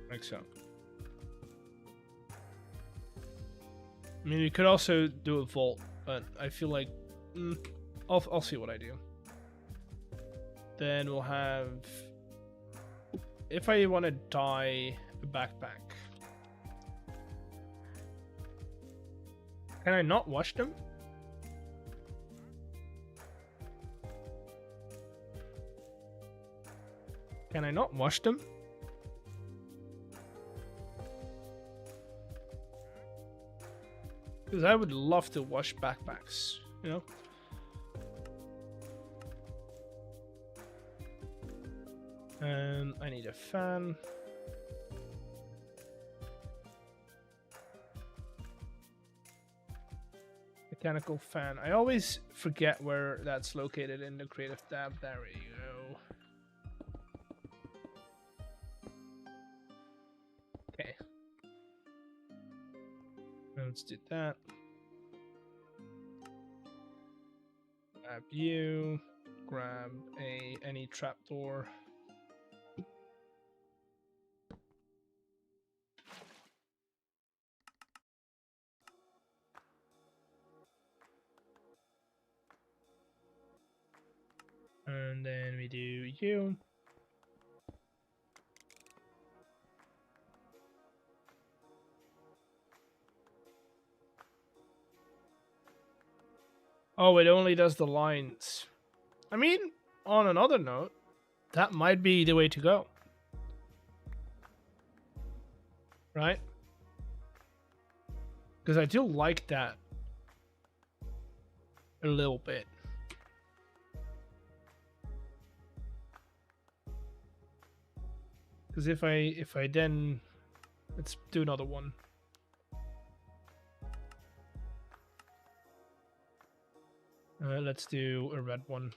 Like so. I mean, we could also do a vault, but I feel like I'll see what I do. Then we'll have, if I want to dye a backpack, Can I not wash them? Can I not wash them? Because I would love to wash backpacks, you know? And I need a fan. Mechanical fan. I always forget where that's located in the creative tab. There we go. Okay. Let's do that. Grab you. Grab any trapdoor. And then we do you. Oh, it only does the lines. I mean, on another note, that might be the way to go. Right? Because I do like that a little bit. Because if I then, let's do another one. Let's do a red one.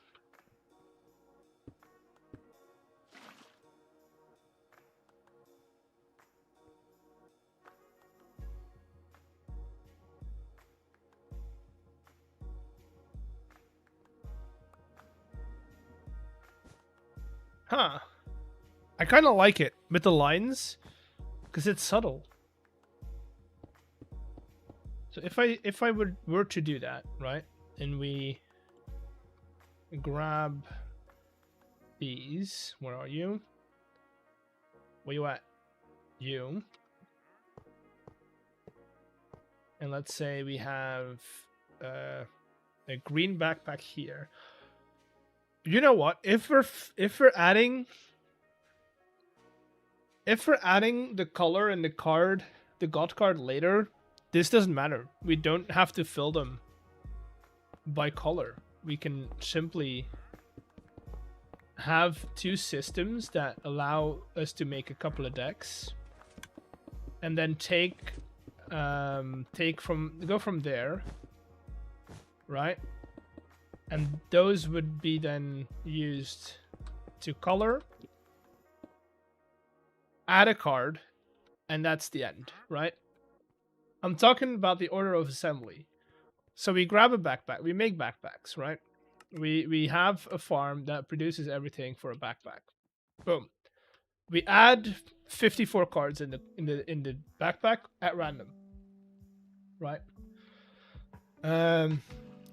Huh. I kind of like it with the lines because it's subtle. So if I were to do that, right? And we grab these. Where are you? Where you at? You. And let's say we have a green backpack here. You know what? If we're adding the color and the card, the god card later, this doesn't matter. We don't have to fill them by color. We can simply have two systems that allow us to make a couple of decks, and then go from there, right? And those would be then used to color, add a card, and that's the end, right? I'm talking about the order of assembly. So we grab a backpack, we make backpacks, right? We have a farm that produces everything for a backpack. Boom. We add 54 cards in the backpack at random, right?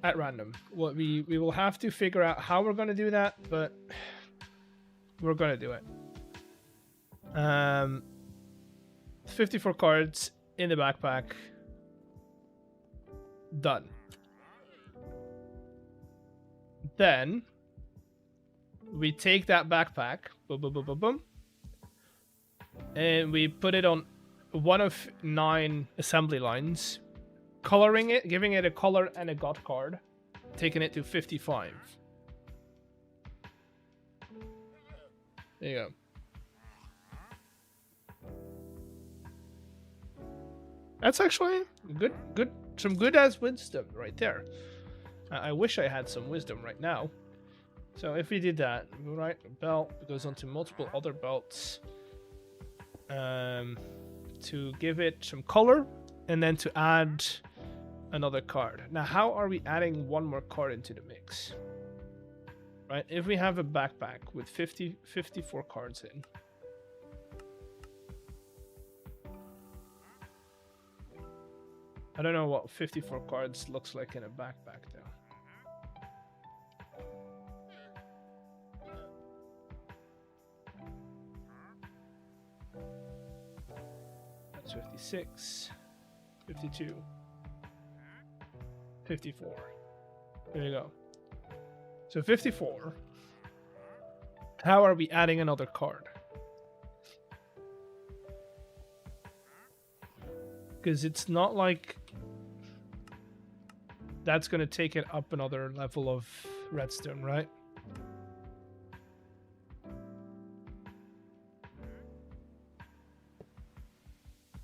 At random. What we will have to figure out how we're gonna do that, but we're gonna do it. 54 cards in the backpack. Done. Then we take that backpack, boom, boom, boom, boom, boom, and we put it on one of 9 assembly lines, coloring it, giving it a color and a god card, taking it to 55. There you go. That's actually good. Some good ass wisdom right there. I wish I had some wisdom right now. So if we did that, right, belt goes onto multiple other belts to give it some color, and then to add another card. Now, how are we adding one more card into the mix? Right, if we have a backpack with 54 cards in, I don't know what 54 cards looks like in a backpack though. That's 56, 52. 54. There you go. So 54. How are we adding another card? Because it's not like that's going to take it up another level of redstone, right?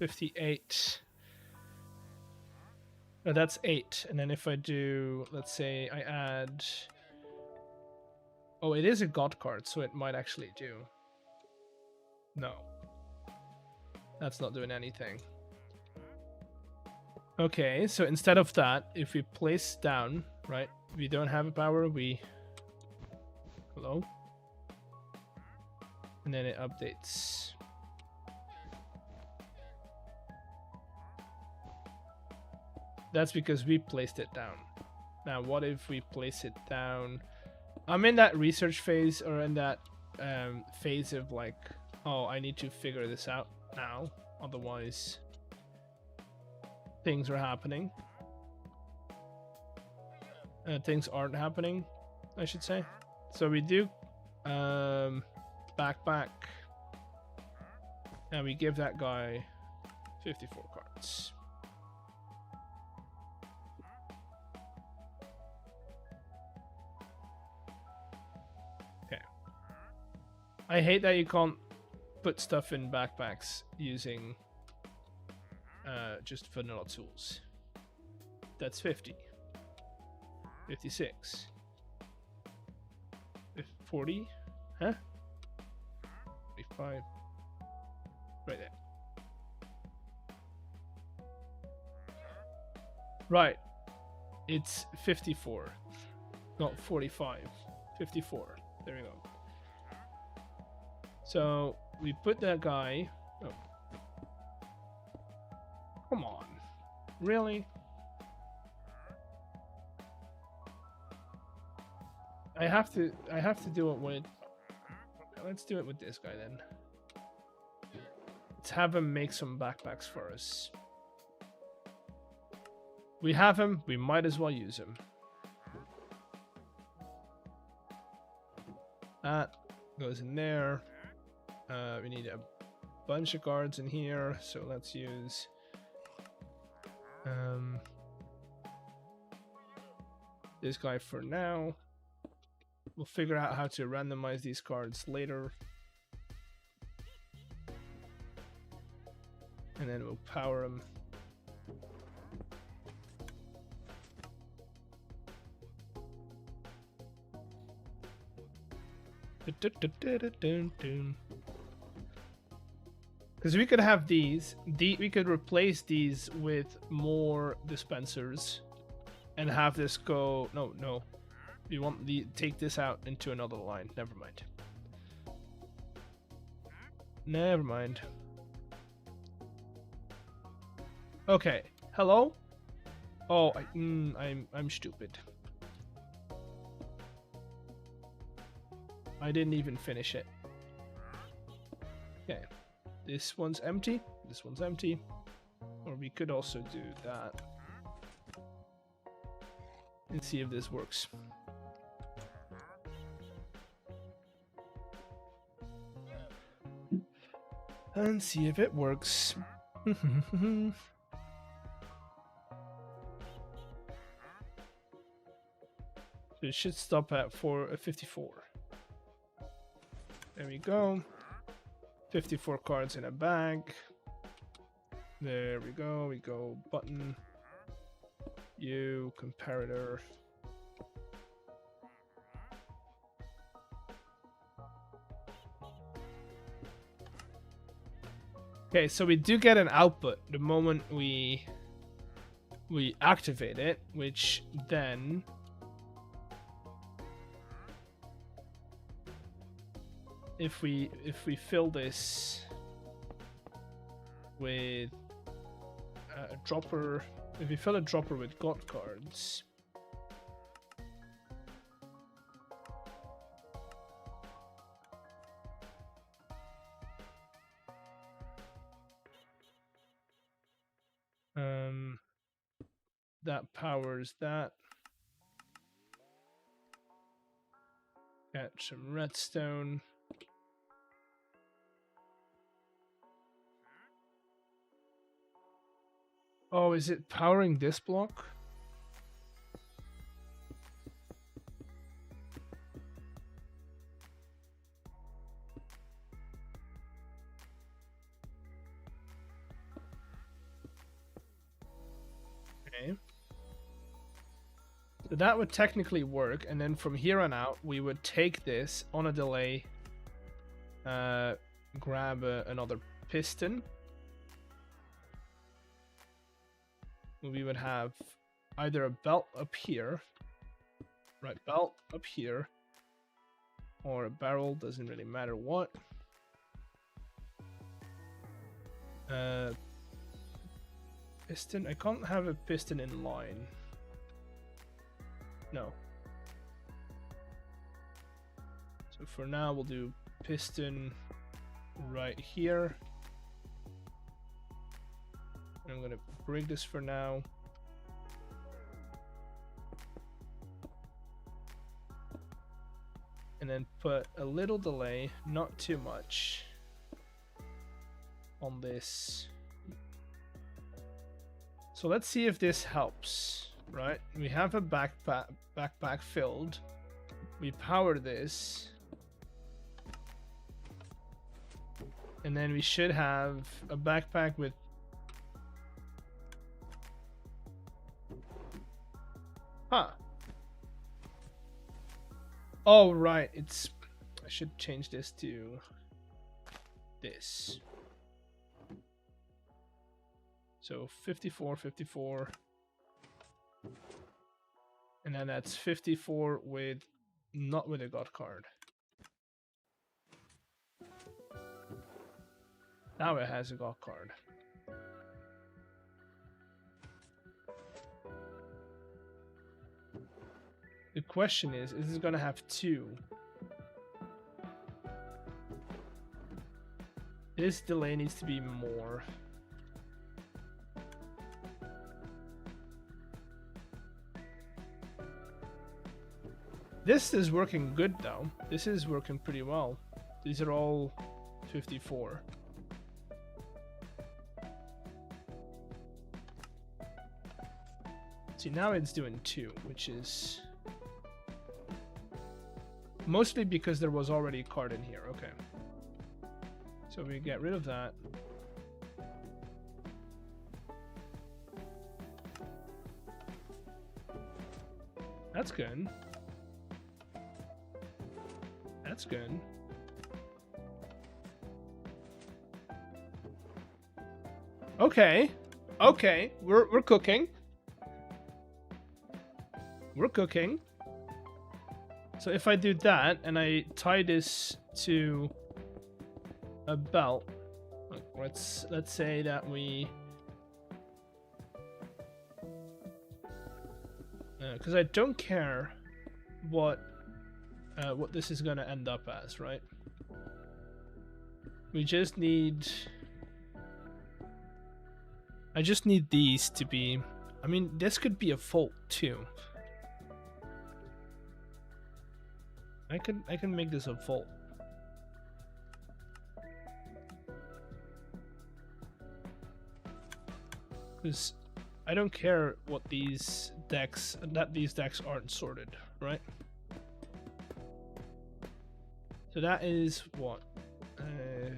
$58. No, that's 8. And then if I do, let's say I add... Oh, it is a god card, so it might actually do. No. That's not doing anything. Okay, so instead of that, if we place down, right, we don't have a power, we... Hello? And then it updates. That's because we placed it down. Now, what if we place it down? I'm in that research phase, or in that phase of like, oh, I need to figure this out now. Otherwise, things are happening. Things aren't happening, I should say. So we do backpack. And we give that guy 54 cards. I hate that you can't put stuff in backpacks using just vanilla tools. That's 50. 56. 40? Huh? 45. Right there. Right. It's 54. Not 45. 54. There we go. So we put that guy. Oh. Come on. Really? I have to do it with... Let's do it with this guy then. Let's have him make some backpacks for us. We have him, we might as well use him. That goes in there. We need a bunch of cards in here, so let's use this guy for now. We'll figure out how to randomize these cards later. And then we'll power them. Because we could have these, we could replace these with more dispensers and have this go, no, we want take this out into another line, never mind. Okay, hello? Oh, I'm stupid. I didn't even finish it. Okay. This one's empty. This one's empty. Or we could also do that. And see if this works. And see if it works. So it should stop at 54. There we go. 54 cards in a bag. There we go. We go button. Comparator. Okay, so we do get an output the moment we activate it, which then if we fill this with a dropper, if we fill a dropper with god cards, that powers that. Got some redstone. Oh, is it powering this block? Okay. So that would technically work, and then from here on out, we would take this on a delay, grab another piston. We would have either a belt up here, right, belt up here, or a barrel, doesn't really matter what. Piston, I can't have a piston in line. No. So for now, we'll do piston right here. I'm gonna break this for now. And then put a little delay, not too much, on this. So let's see if this helps, right? We have a backpack filled. We power this. And then we should have a backpack with... Huh. Oh, right. It's... I should change this to this. So 54, 54. And then that's 54 with... not with a god card. Now it has a god card. The question is this gonna have two? This delay needs to be more. This is working good though. This is working pretty well. These are all 54. See, now it's doing 2, which is mostly because there was already a card in here. Okay. So we get rid of that. That's good. That's good. Okay. Okay. We're cooking. We're cooking. So if I do that and I tie this to a belt, let's say that we, because I don't care what this is gonna end up as, right? We just need, I just need these to be, I mean, this could be a fault too. I can make this a vault. Because I don't care what these decks, that these decks aren't sorted, right? So that is what?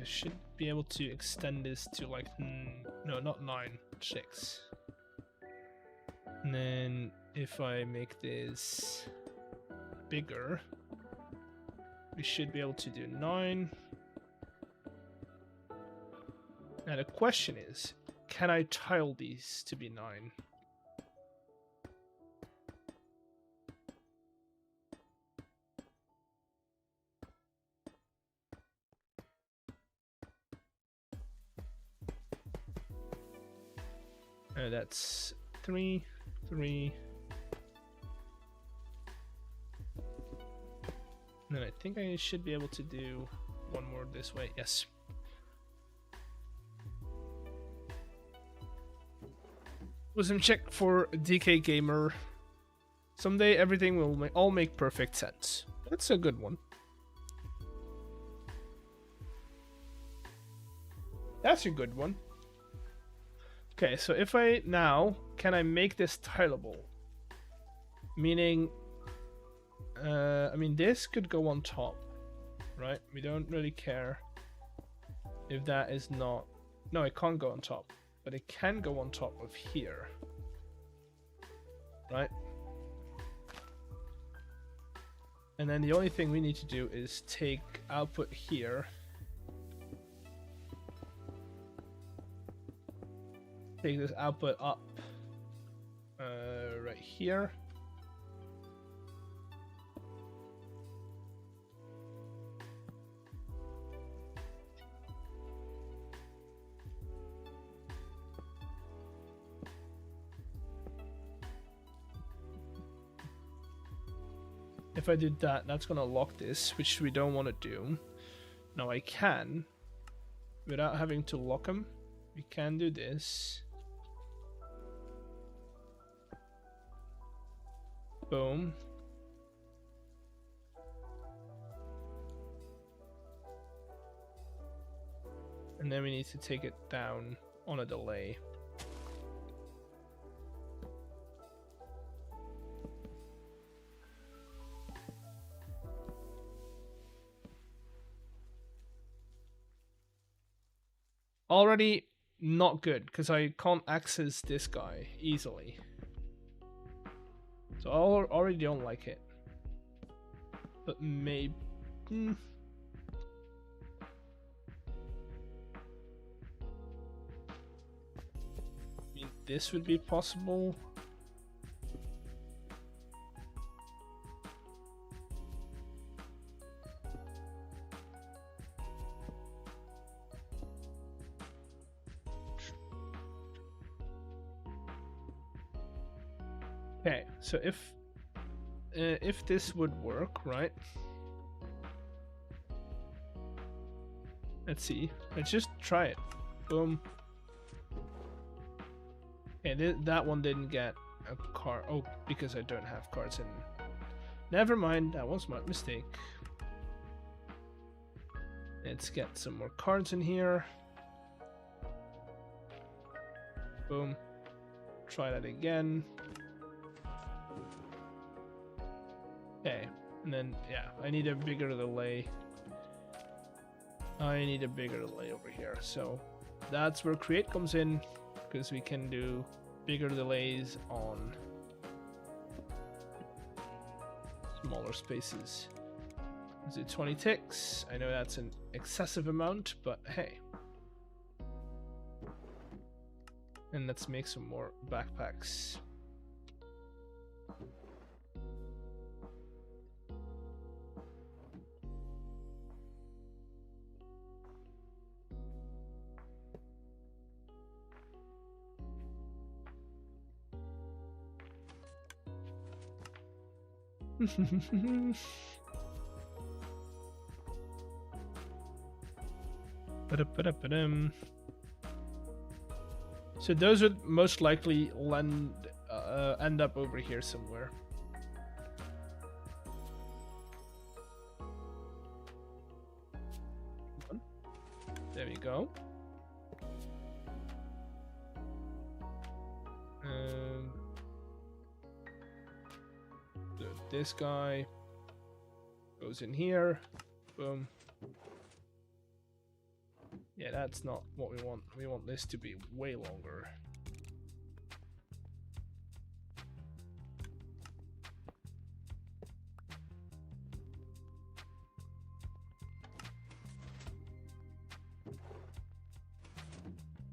Should be able to extend this to like, no, not 9, 6. And then if I make this bigger, we should be able to do 9. Now the question is, can I tile these to be 9? That's 3, 3. And then I think I should be able to do one more this way. Yes. Wisdom check for DK Gamer. Someday everything will all make perfect sense. That's a good one. That's a good one. Okay, so if I now, can I make this tileable? Meaning, I mean, this could go on top, right? We don't really care if that is not... No, it can't go on top, but it can go on top of here, right? And then the only thing we need to do is take output here, take this output up right here. If I did that, that's gonna lock this, which we don't want to do. Now I can, without having to lock them, we can do this. Boom. And then we need to take it down on a delay. Already not good, because I can't access this guy easily. So I already don't like it. But maybe... I mean, this would be possible. Okay, so if this would work, right? Let's see. Let's just try it. Boom. Okay, that one didn't get a card. Oh, because I don't have cards in. Never mind, that was my mistake. Let's get some more cards in here. Boom. Try that again. Okay, and then, yeah, I need a bigger delay. I need a bigger delay over here. So that's where create comes in, because we can do bigger delays on smaller spaces. Let's do 20 ticks. I know that's an excessive amount, but hey. And let's make some more backpacks. So those would most likely end up over here somewhere. There we go. This guy goes in here. Boom. Yeah, that's not what we want. We want this to be way longer.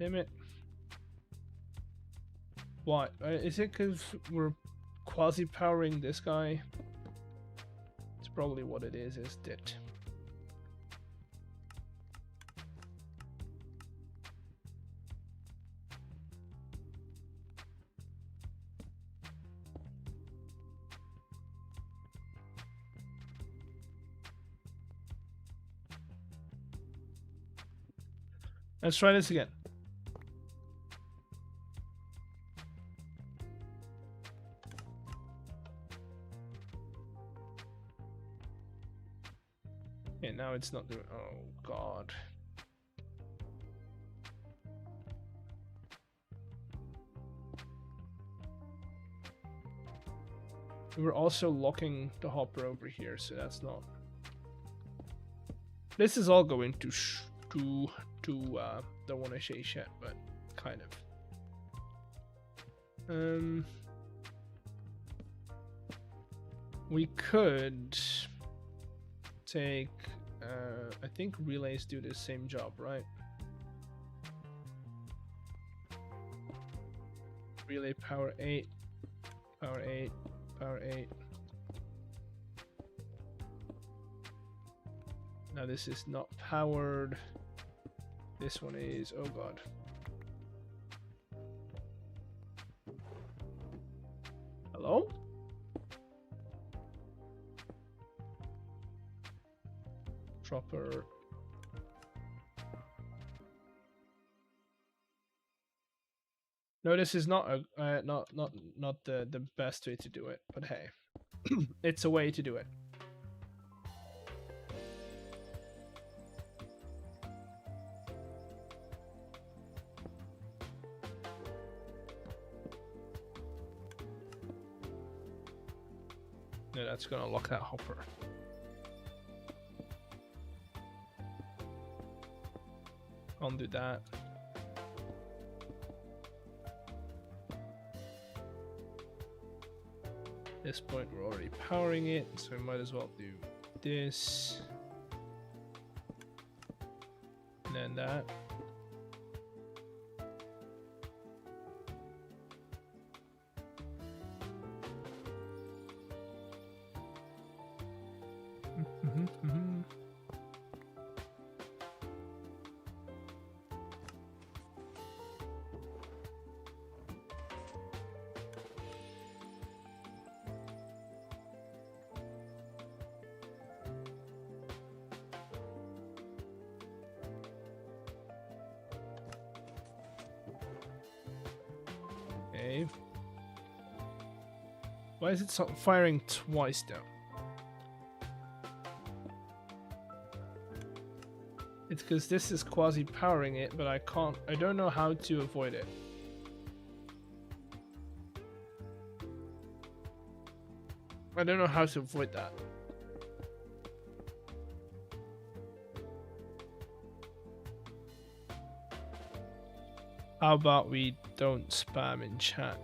Damn it. Why? Is it because we're quasi-powering this guy? It's probably what it is it? Let's try this again. Now it's not doing. Oh god. We're also locking the hopper over here, so that's not. This is all going to don't want to say shit, but kind of. We could take. I think relays do the same job, right? Relay power 8, power 8, power 8. Now this is not powered. This one is. Oh god. Hello? Proper. No, this is not a not the best way to do it, but hey, it's a way to do it. No, that's gonna lock that hopper. Can't do that. At this point we're already powering it, so we might as well do this. And then that. Okay. Why is it firing twice though? It's because this is quasi powering it, but I don't know how to avoid it. I don't know how to avoid that. How about we don't spam in chat?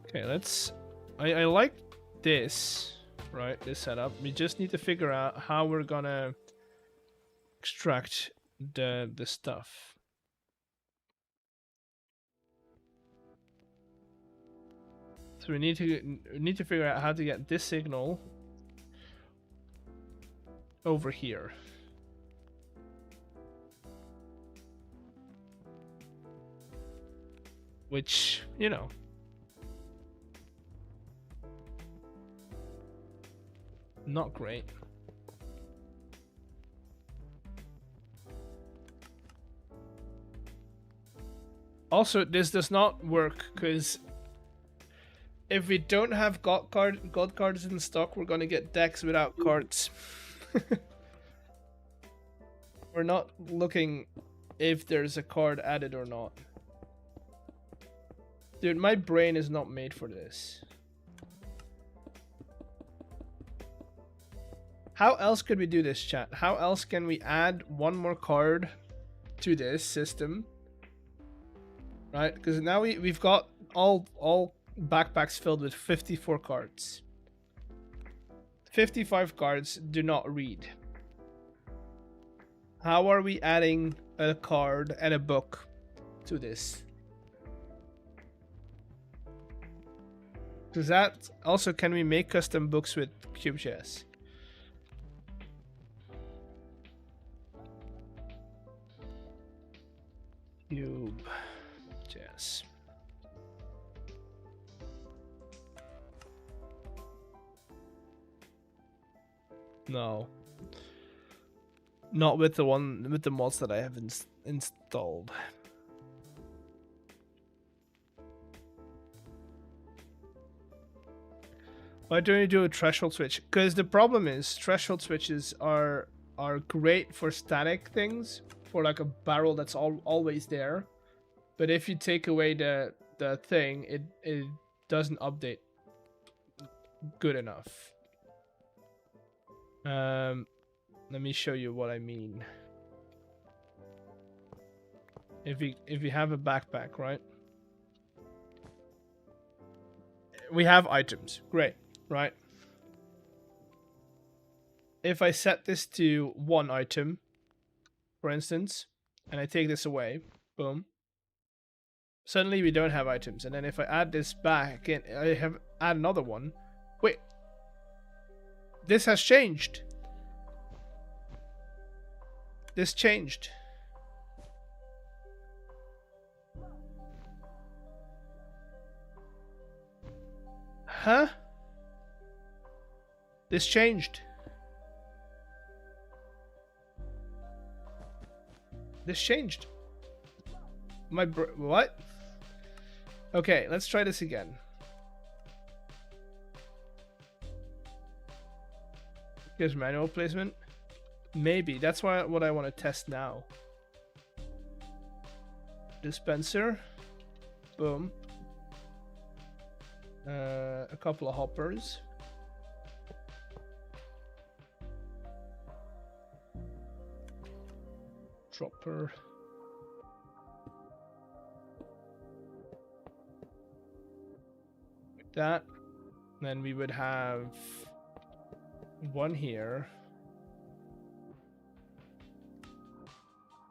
Okay, let's. I like this, right? This setup. We just need to figure out how we're gonna extract the stuff. So we need to figure out how to get this signal over here. Which, you know, not great. Also, this does not work because if we don't have god cards in stock, we're gonna get decks without cards. We're not looking if there's a card added or not. Dude, my brain is not made for this. How else could we do this, chat? How else can we add one more card to this system? Right? Because now we've got all backpacks filled with 54 cards. 55 cards do not read. How are we adding a card and a book to this? Does that also, can we make custom books with CubeJS? CubeJS. No. Not with the mods that I have installed. Why don't you do a threshold switch? Because the problem is threshold switches are great for static things, for like a barrel that's always there. But if you take away the thing, it doesn't update good enough. Let me show you what I mean. If you have a backpack, right? We have items. Great, right? If I set this to 1 item, for instance, and I take this away, boom. Suddenly we don't have items. And then if I add this back and add another one. Wait. This has changed. This changed. Huh? This changed. This changed. What? Okay, let's try this again. Here's manual placement. Maybe. That's what I want to test now. Dispenser. Boom. A couple of hoppers. Dropper. Like that. Then we would have one here.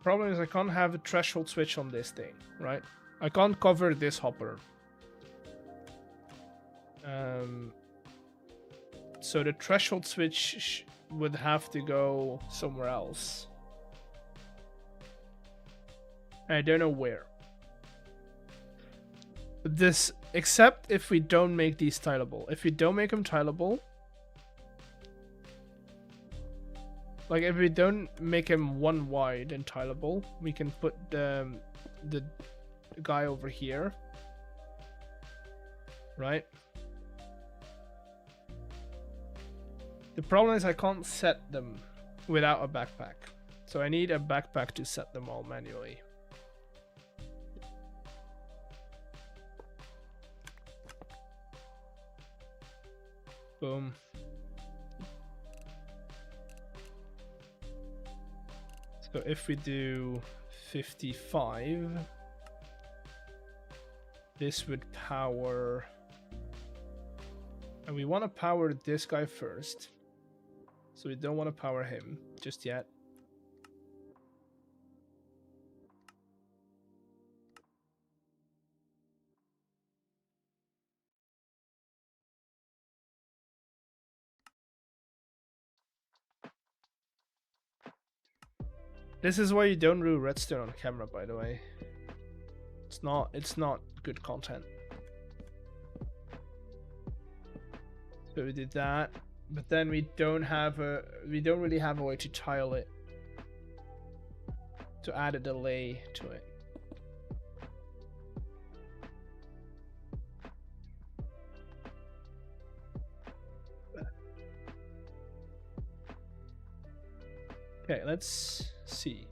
Problem is I can't have a threshold switch on this thing, right? I can't cover this hopper. So the threshold switch would have to go somewhere else. I don't know where. This, except if we don't make these tileable. If we don't make them tileable, like if we don't make him 1 wide and tileable, we can put the guy over here, right? The problem is I can't set them without a backpack. So I need a backpack to set them all manually. Boom. So if we do 55, this would power, and we want to power this guy first. So we don't want to power him just yet. This is why you don't do redstone on camera, by the way. It's not good content. So we did that, but then we don't really have a way to tile it, to add a delay to it. Okay, let's see.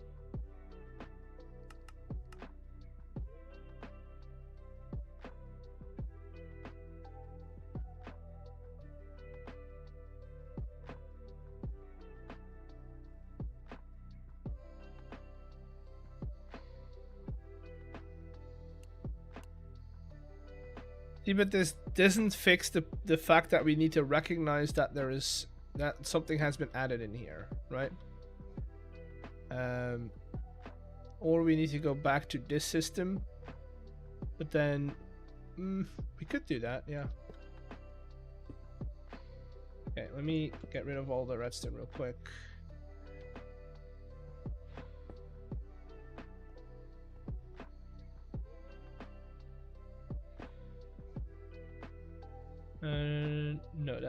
See, but this doesn't fix the fact that we need to recognize that that something has been added in here, right? Or we need to go back to this system, but then we could do that, yeah. Okay, let me get rid of all the redstone real quick. No,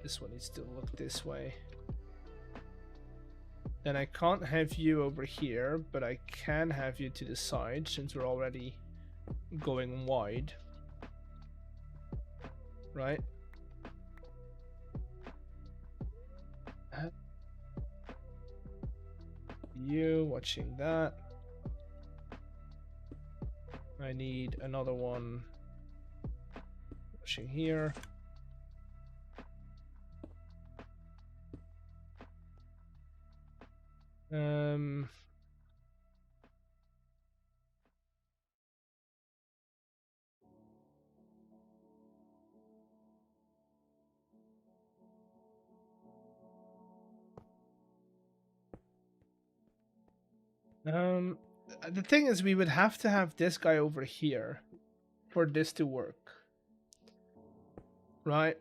this one needs to look this way. Then I can't have you over here, but I can have you to the side since we're already going wide. Right? you watching that. I need another one watching here. The thing is, we would have to have this guy over here for this to work, right?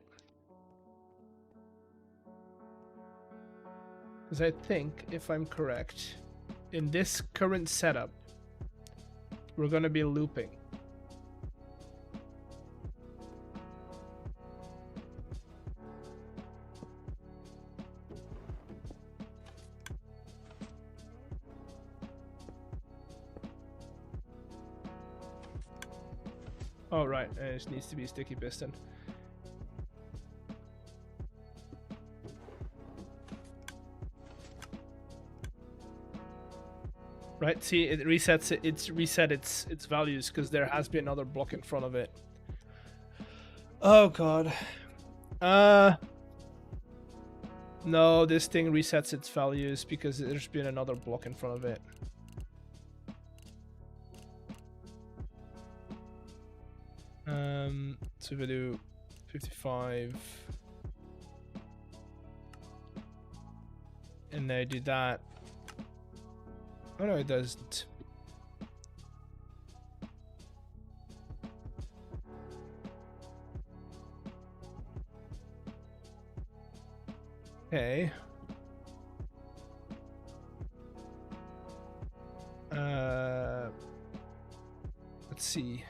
Because I think, if I'm correct, in this current setup, we're going to be looping. Oh, right. It needs to be sticky piston. Right, see, it resets it. It's reset its values because there has been another block in front of it. Oh god. No, this thing resets its values because there's been another block in front of it. So if I do 55 and then I do that. Oh no, it doesn't. Okay. Let's see.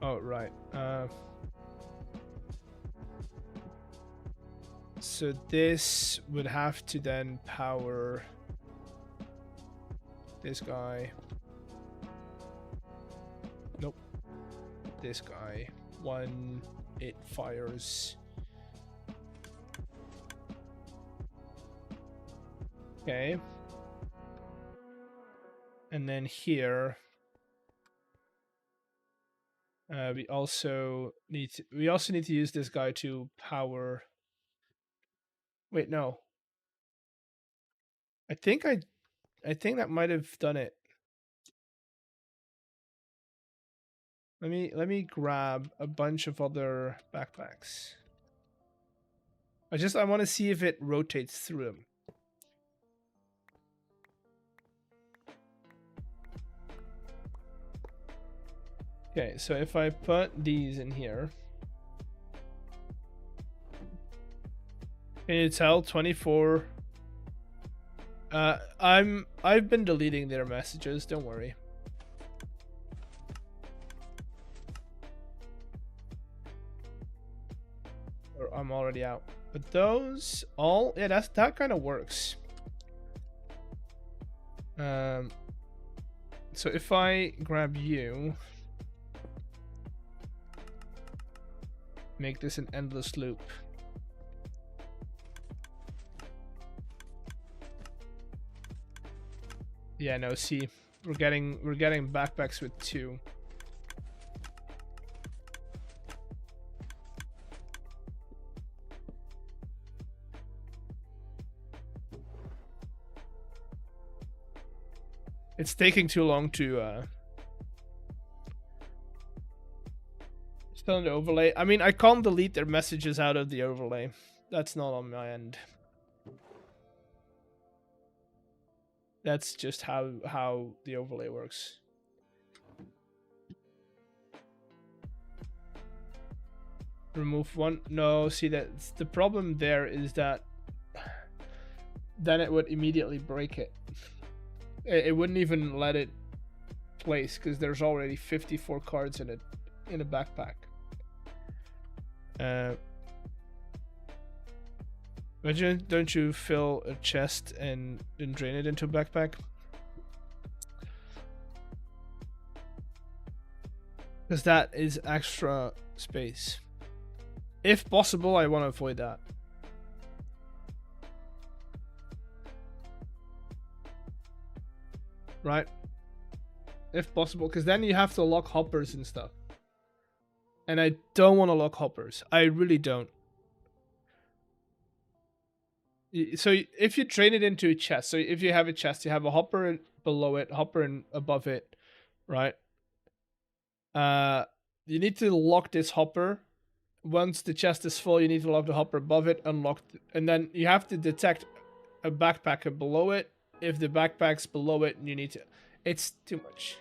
Oh, right. So this would have to then power this guy. Nope. This guy. When it fires. Okay. And then here we also need to use this guy to power. Wait, no. I think that might have done it. Let me grab a bunch of other backpacks. I want to see if it rotates through them. Okay, so if I put these in here, can you tell 24? I've been deleting their messages. Don't worry. Or I'm already out. But those all, yeah, that kind of works. So if I grab you. Make this an endless loop. Yeah, no, see, we're getting backpacks with 2. It's taking too long to still in the overlay. I mean, I can't delete their messages out of the overlay. That's not on my end. That's just how the overlay works. Remove one. No, see, that's the problem there is that then it would immediately break it. It wouldn't even let it place because there's already 54 cards in it in a backpack. Imagine, don't you fill a chest and then drain it into a backpack? Because that is extra space. If possible, I want to avoid that. Right? If possible, because then you have to lock hoppers and stuff. And I don't want to lock hoppers. I really don't. So if you train it into a chest, so if you have a chest, you have a hopper below it, hopper and above it, right? You need to lock this hopper. Once the chest is full, you need to lock the hopper above it, unlock, and then you have to detect a backpack below it. If the backpack's below it, you need to. It's too much.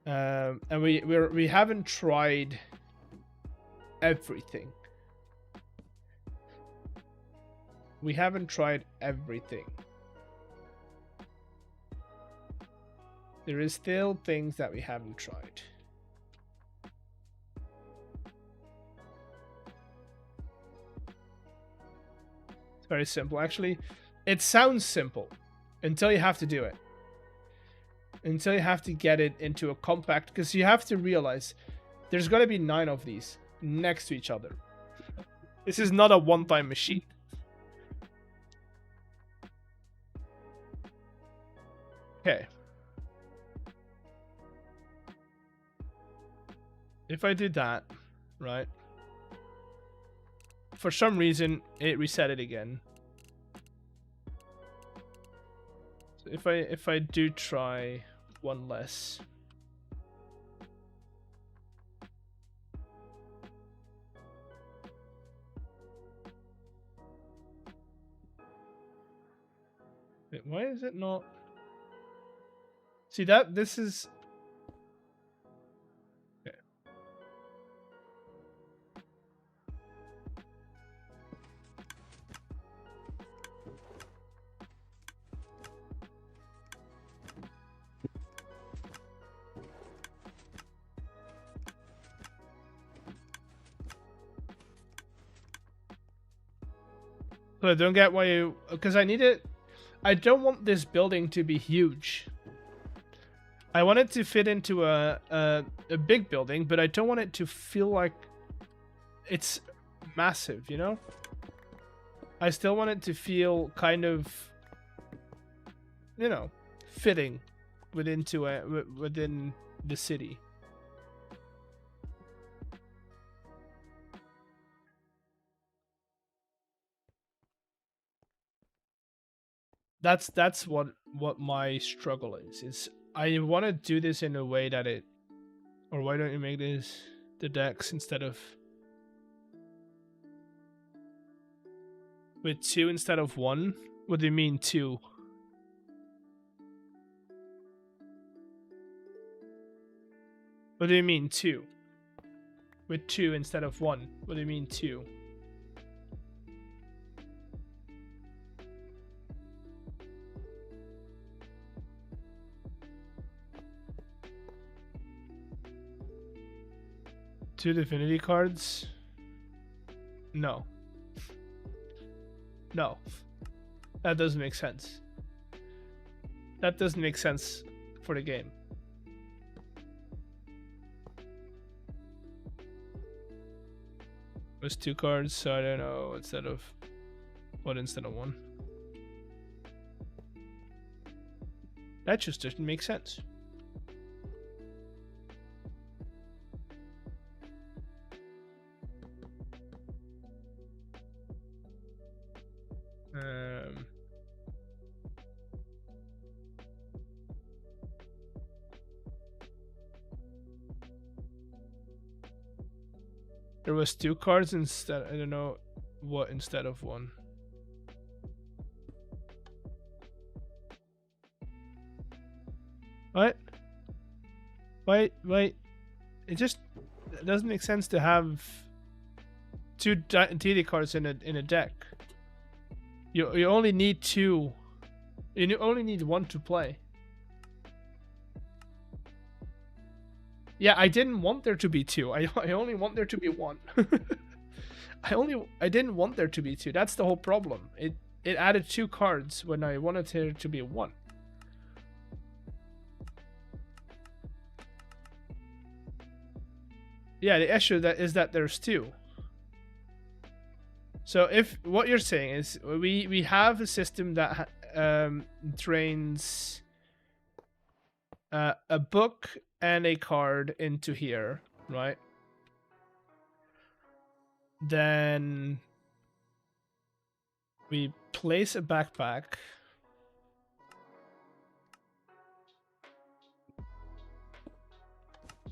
And we haven't tried everything. We haven't tried everything. There is still things that we haven't tried. It's very simple. Actually, it sounds simple until you have to do it. Until you have to get it into a compact, because you have to realize there's going to be 9 of these next to each other. This is not a one-time machine. Okay. If I do that, right? For some reason, it reset it again. So if I do try one less. Wait, why is it not? See that this is. Okay. So I don't get why you, because I need it. I don't want this building to be huge. I want it to fit into a big building, but I don't want it to feel like it's massive, you know? I still want it to feel kind of, you know, fitting within the city. That's what my struggle is I want to do this in a way that it, or why don't you make this the decks instead of with 2 instead of 1? What do you mean 2? What do you mean 2? With 2 instead of 1? What do you mean 2? Two Divinity cards? No. No. That doesn't make sense. That doesn't make sense for the game. It was 2 cards, so I don't know instead of what instead of 1. That just doesn't make sense. There was 2 cards instead. I don't know what instead of 1. What? Wait. It just doesn't make sense to have 2 TD cards in a deck. You only need 2. You only need 1 to play. Yeah, I didn't want there to be 2. I only want there to be 1. I didn't want there to be 2. That's the whole problem. It added 2 cards when I wanted there to be 1. Yeah, the issue is that there's 2. So if what you're saying is we have a system that trains a book and a card into here, right? Then we place a backpack.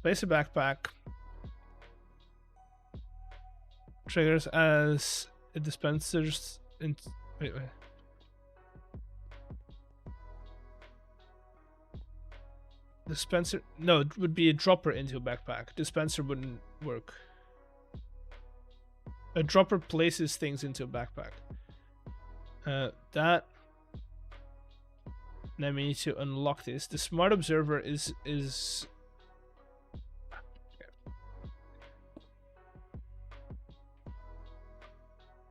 Place a backpack. Triggers as it dispensers in. Wait. Dispenser. No, it would be a dropper into a backpack. Dispenser wouldn't work. A dropper places things into a backpack. That. Then we need to unlock this. The smart observer is.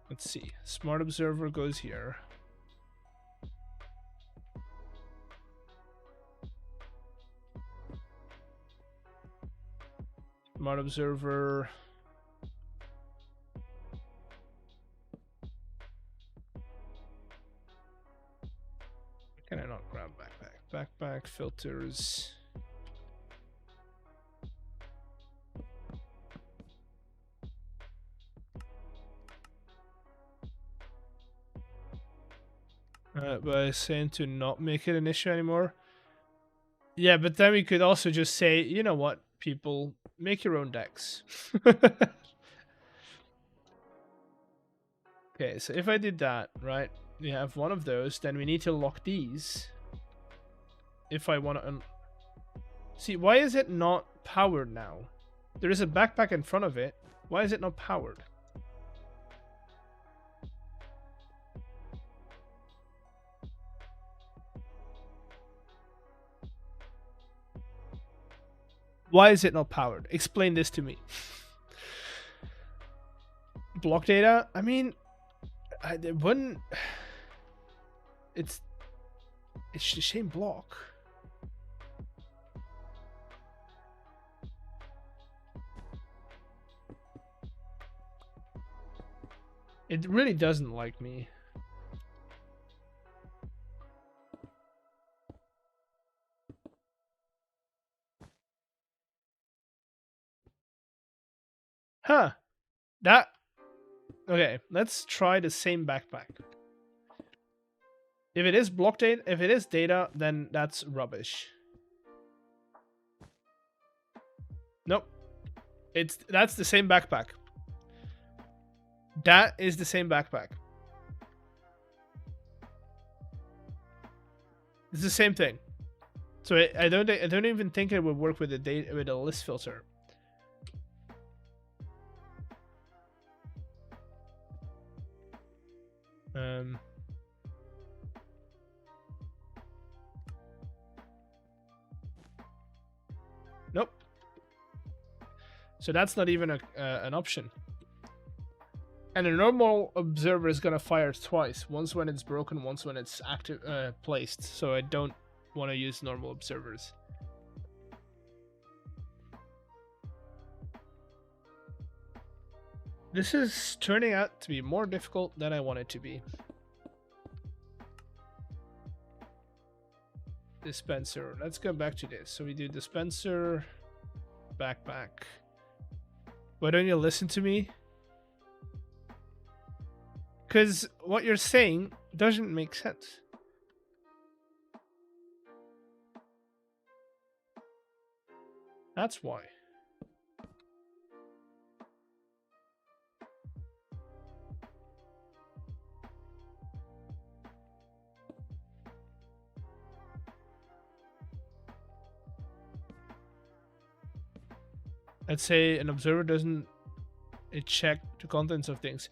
Let's see. Smart observer goes here. Smart observer. Can I not grab backpack? Backpack filters. By saying to not make it an issue anymore. Yeah, but then we could also just say, you know what, people, make your own decks. Okay, so if I did that, right, we have one of those, then we need to lock these. If I want to... See, why is it not powered now? There is a backpack in front of it. Why is it not powered? Why is it not powered? Explain this to me. Block data? I mean, it wouldn't... It's the same block. It really doesn't like me. Huh. That... Okay, let's try the same backpack. If it is block data, if it is data, then that's rubbish. Nope. That's the same backpack. That is the same backpack. It's the same thing. So I don't even think it would work with a list filter. Nope. So that's not even an option. And a normal observer is gonna fire twice. Once when it's broken, once when it's active placed. So I don't want to use normal observers. This is turning out to be more difficult than I want it to be. Dispenser. Let's go back to this. So we do dispenser, backpack. Why don't you listen to me? Because what you're saying doesn't make sense. That's why. Let's say an observer doesn't check the contents of things.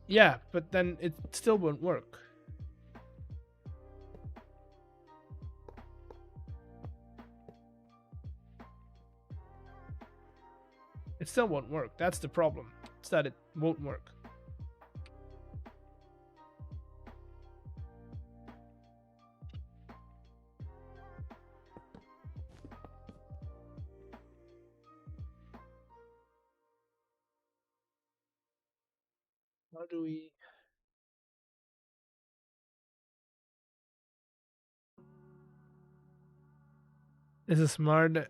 Yeah, but then it still won't work. It still won't work. That's the problem. It's that it won't work. How do we... Is a smart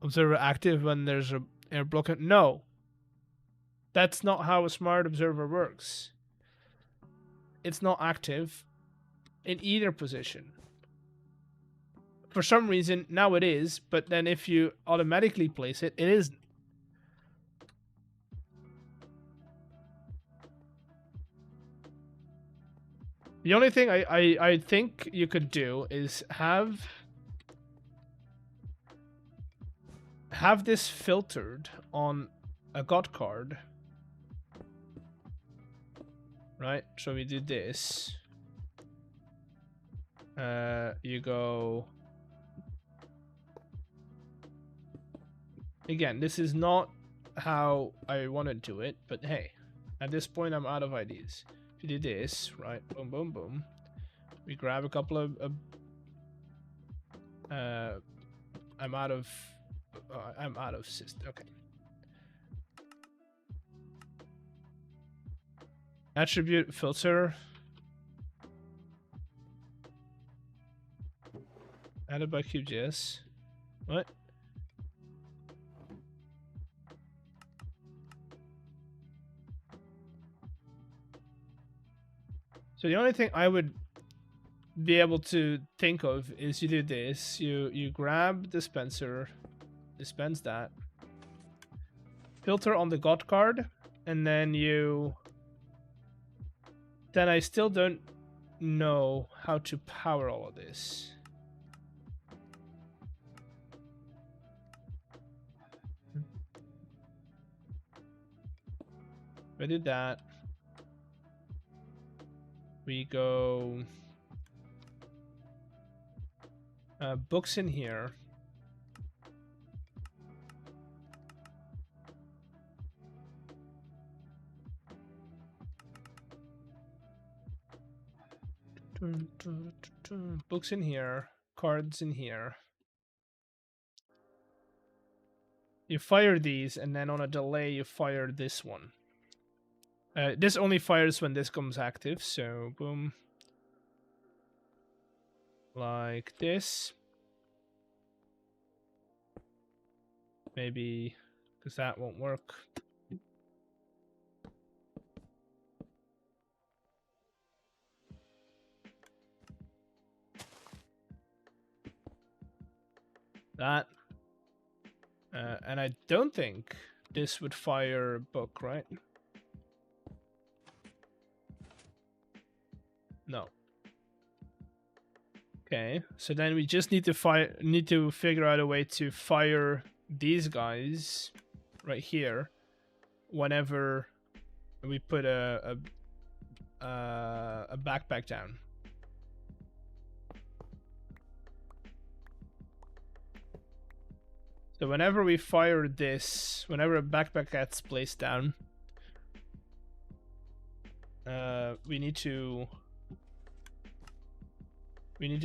observer active when there's a air block? No. That's not how a smart observer works. It's not active in either position. For some reason, now it is, but then if you automatically place it, it isn't. The only thing I think you could do is have this filtered on a god card. Right? So we do this. You go... Again, this is not how I want to do it, but hey, at this point I'm out of ideas. If you do this, right, boom, boom, boom, we grab a couple of... I'm out of system. Okay. Attribute filter. Added by QGIS. What? So the only thing I would be able to think of is you do this. You grab dispenser, dispense that, filter on the god card, and then you... Then I still don't know how to power all of this. I did that. We go books in here. Books in here, cards in here. You fire these, and then on a delay, you fire this one. This only fires when this comes active, so boom. Like this. Maybe, because that won't work. That. And I don't think this would fire book, right? No. Okay, so then we just need to figure out a way to fire these guys right here whenever we put a backpack down. So whenever we fire this, whenever a backpack gets placed down, we need to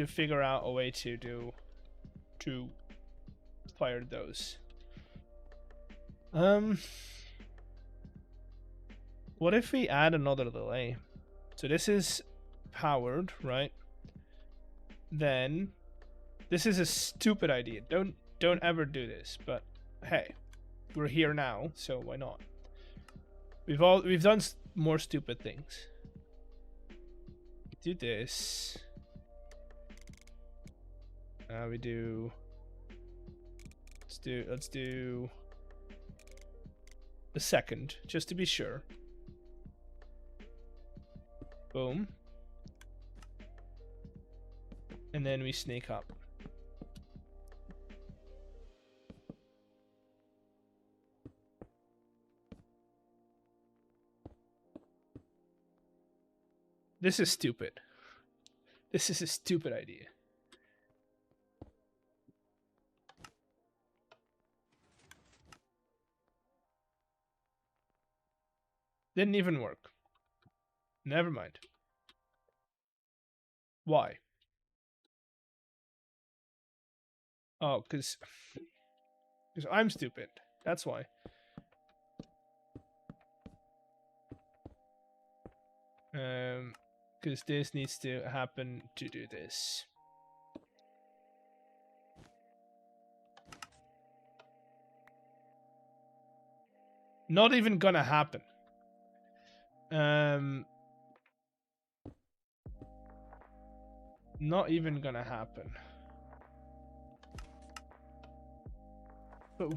figure out a way to fire those. What if we add another delay? So this is powered, right? Then this is a stupid idea. Don't ever do this, but hey, we're here now, so why not? We've done more stupid things. Do this. We do. Let's do the second, just to be sure. Boom. And then we sneak up. This is stupid. This is a stupid idea. Didn't even work. Never mind. Why? Oh, because I'm stupid. That's why. Because this needs to happen to do this. Not even gonna happen. Not even gonna happen. But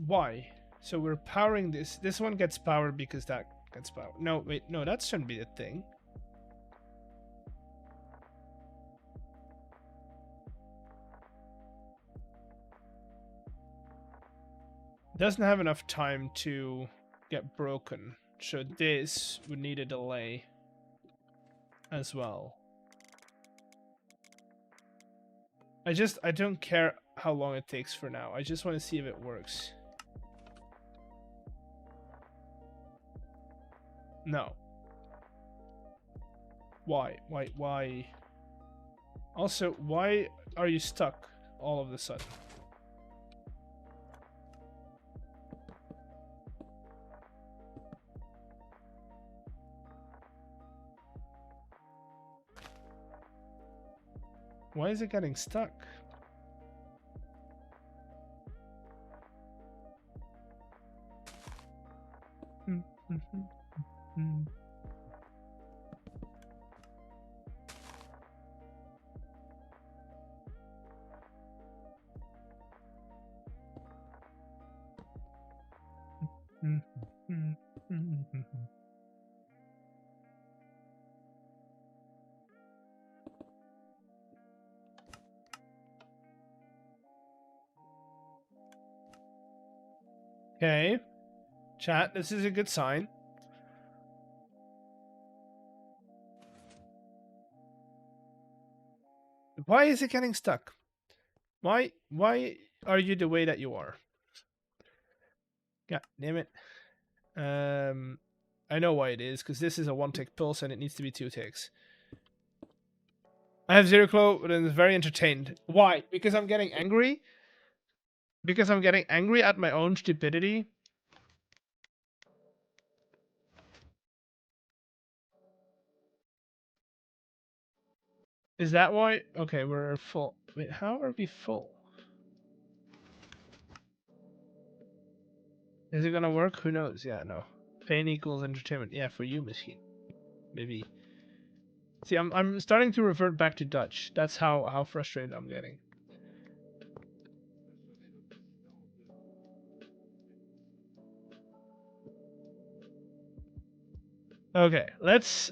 why? So we're powering this. This one gets powered because that gets powered. No, wait, no, that shouldn't be a thing. Doesn't have enough time to get broken. So this would need a delay as well. I don't care how long it takes for now. I just want to see if it works. No. Why? Why? Also, why are you stuck all of a sudden? Why is it getting stuck? Okay. Chat, this is a good sign. Why is it getting stuck? Why are you the way that you are? God damn it. I know why it is, because this is a 1-tick pulse and it needs to be 2 ticks. I have 0 clue, but I'm very entertained. Why? Because I'm getting angry? Because I'm getting angry at my own stupidity? Is that why? Okay, we're full. Wait, how are we full? Is it gonna work? Who knows? Yeah, no. Pain equals entertainment. Yeah, for you, machine. Maybe. See, I'm starting to revert back to Dutch. That's how frustrated I'm getting. Okay, let's...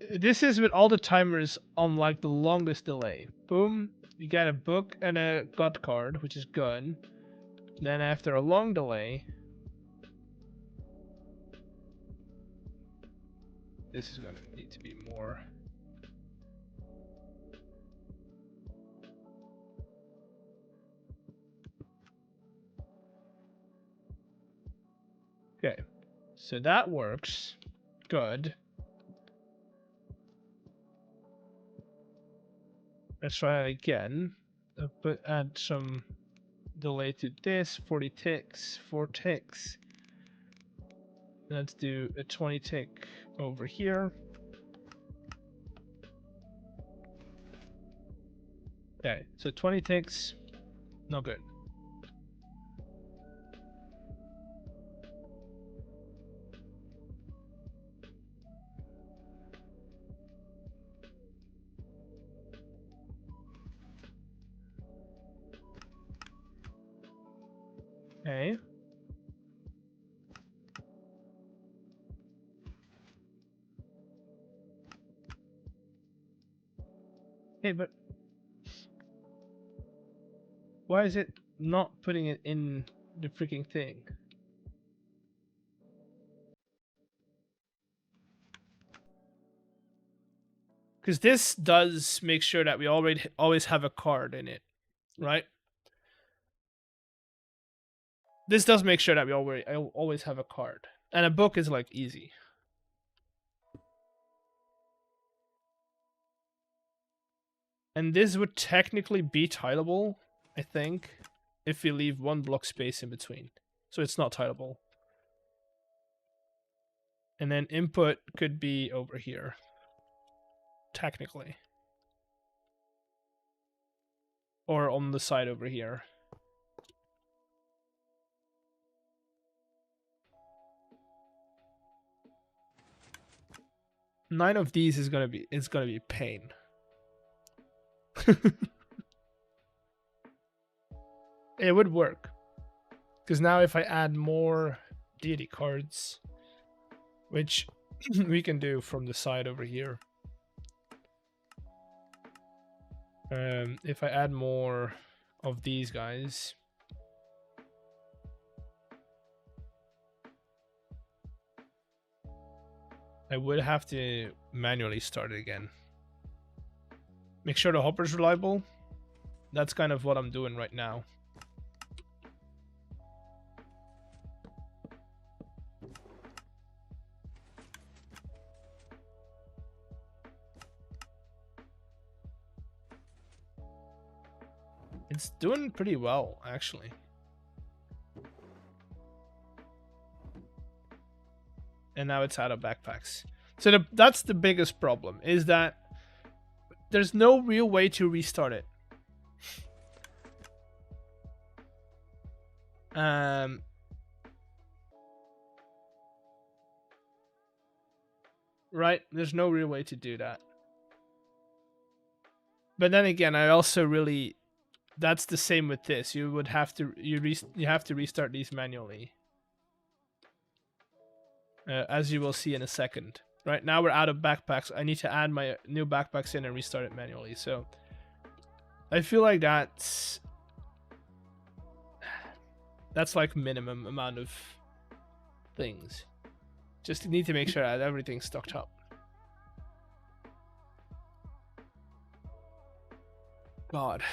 This is with all the timers on like the longest delay. Boom, you get a book and a god card, which is good. Then after a long delay... This is gonna need to be more... Okay, so that works. Good. Let's try it again. But add some delay to this. 40 ticks, 4 ticks. Let's do a 20 tick over here. Okay, so 20 ticks, no good. Okay. Hey, but why is it not putting it in the freaking thing? Because this does make sure that we always have a card in it, right? This does make sure that we always have a card. And a book is like easy. And this would technically be tileable, I think, if we leave 1 block space in between. So it's not tileable. And then input could be over here, technically. Or on the side over here. Nine of these is gonna be pain. It would work. Because now if I add more deity cards, which we can do from the side over here. If I add more of these guys, I would have to manually start it again. Make sure the hopper's reliable. That's kind of what I'm doing right now. It's doing pretty well, actually. And now it's out of backpacks. So that's the biggest problem, is that there's no real way to restart it. Right? There's no real way to do that. But then again, I also really... That's the same with this. You would have to... You have to restart these manually. As you will see in a second. Right now we're out of backpacks. I need to add my new backpacks in and restart it manually. So I feel like that's like minimum amount of things. Just need to make sure that everything's stocked up. God.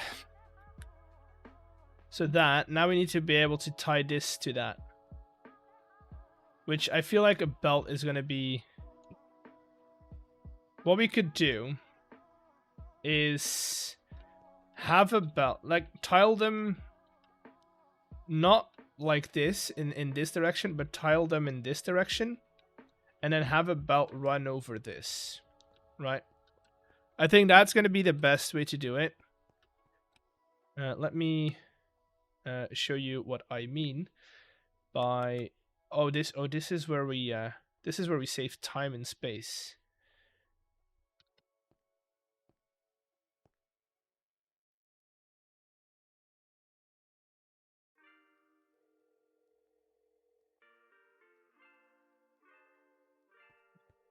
So that, now we need to be able to tie this to that. Which I feel like a belt is going to be... What we could do is have a belt, like tile them not like this in this direction, but tile them in this direction, and then have a belt run over this, right? I think that's going to be the best way to do it. Let me show you what I mean by this is where we save time and space.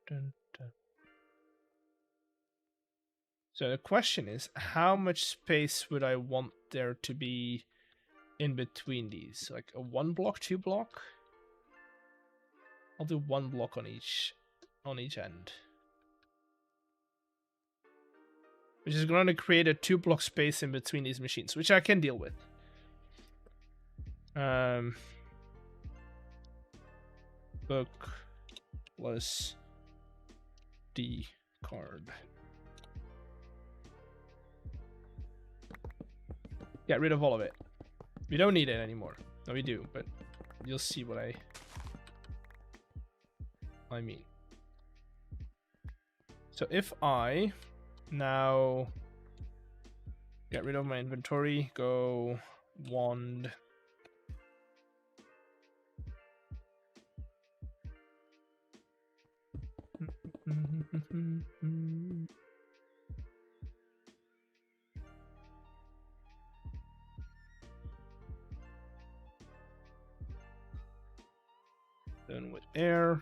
Dun, dun. So the question is, how much space would I want there to be in between these? Like a 1 block, 2 block? I'll do 1 block on each end. Which is going to create a 2 block space in between these machines, which I can deal with. Book plus D card. Get rid of all of it. We don't need it anymore. No, we do, but you'll see what I mean. So if I now get rid of my inventory, go wand, done with air.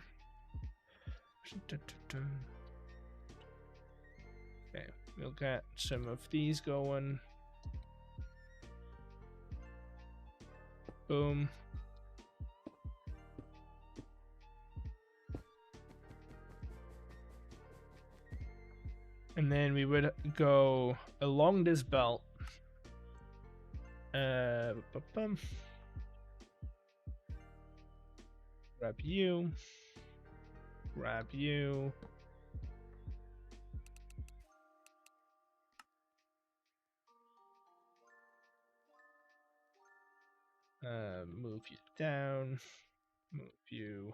Okay, we'll get some of these going. Boom. And then we would go along this belt. Grab you. Grab you. Move you down. Move you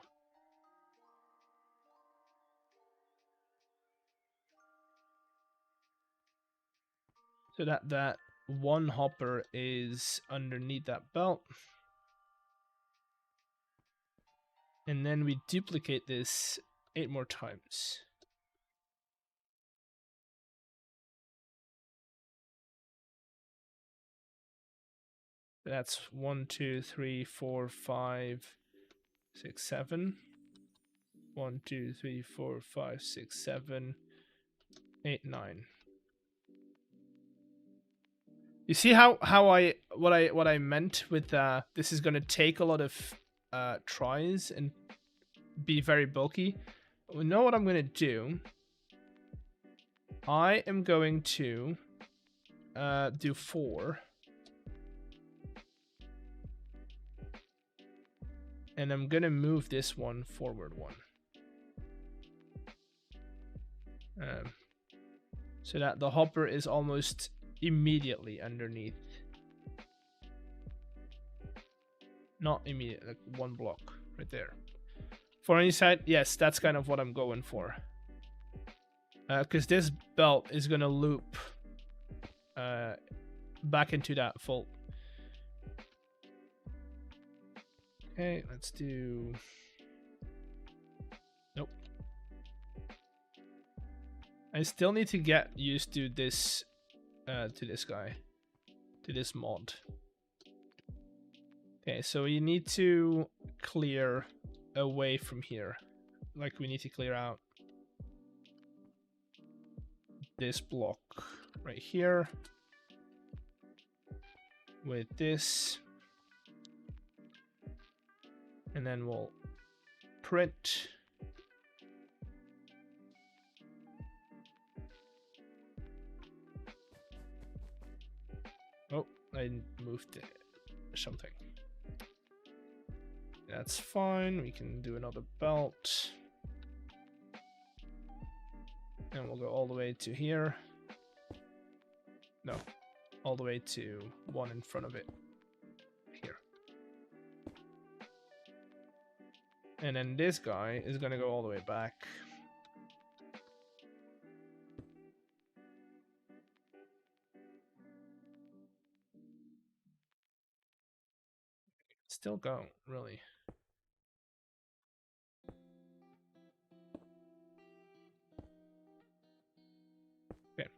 so that one hopper is underneath that belt. And then we duplicate this 8 more times. That's 1, 2, 3, 4, 5, 6, 7. 1, 2, 3, 4, 5, 6, 7, 8, 9. You see how what I meant with this is gonna take a lot of tries and be very bulky. We know what I'm gonna do. I am going to do 4. And I'm gonna move this one forward 1. So that the hopper is almost immediately underneath. Not immediate, like 1 block right there. For any side, yes, that's kind of what I'm going for. Because this belt is gonna loop back into that fold. Okay, let's do... Nope. I still need to get used to this guy, to this mod. Okay, so you need to clear away from here. Like, we need to clear out this block right here with this. And then we'll print. Oh, I moved something. That's fine. We can do another belt. And we'll go all the way to here. No, all the way to 1 in front of it. Here. And then this guy is gonna go all the way back. Still go, really. Okay.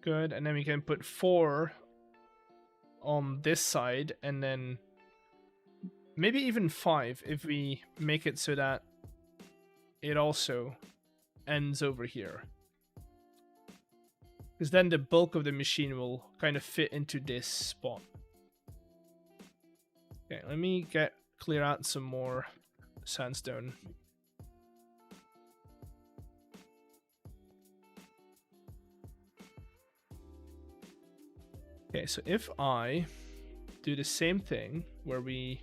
Good, and then we can put 4 on this side, and then maybe even 5 if we make it so that it also ends over here. Because then the bulk of the machine will kind of fit into this spot. Okay, let me clear out some more sandstone. Okay, so if I do the same thing where we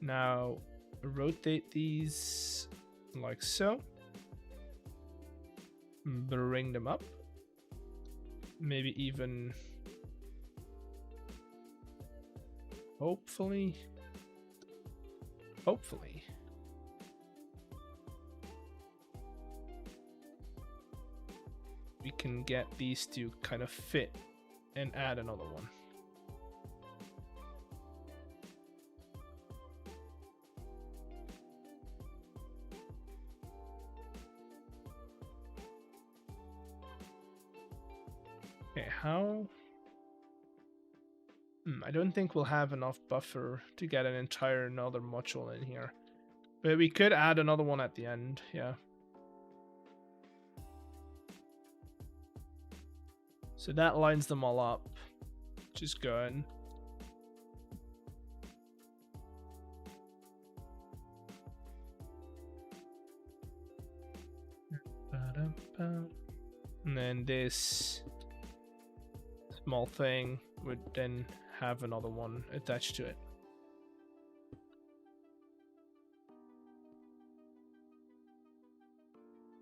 now rotate these like so, bring them up, maybe even hopefully we can get these to kind of fit and add another one. Okay, how? I don't think we'll have enough buffer to get an entire another module in here. But we could add another one at the end, yeah. So that lines them all up, which is good. And then this small thing would then have another one attached to it.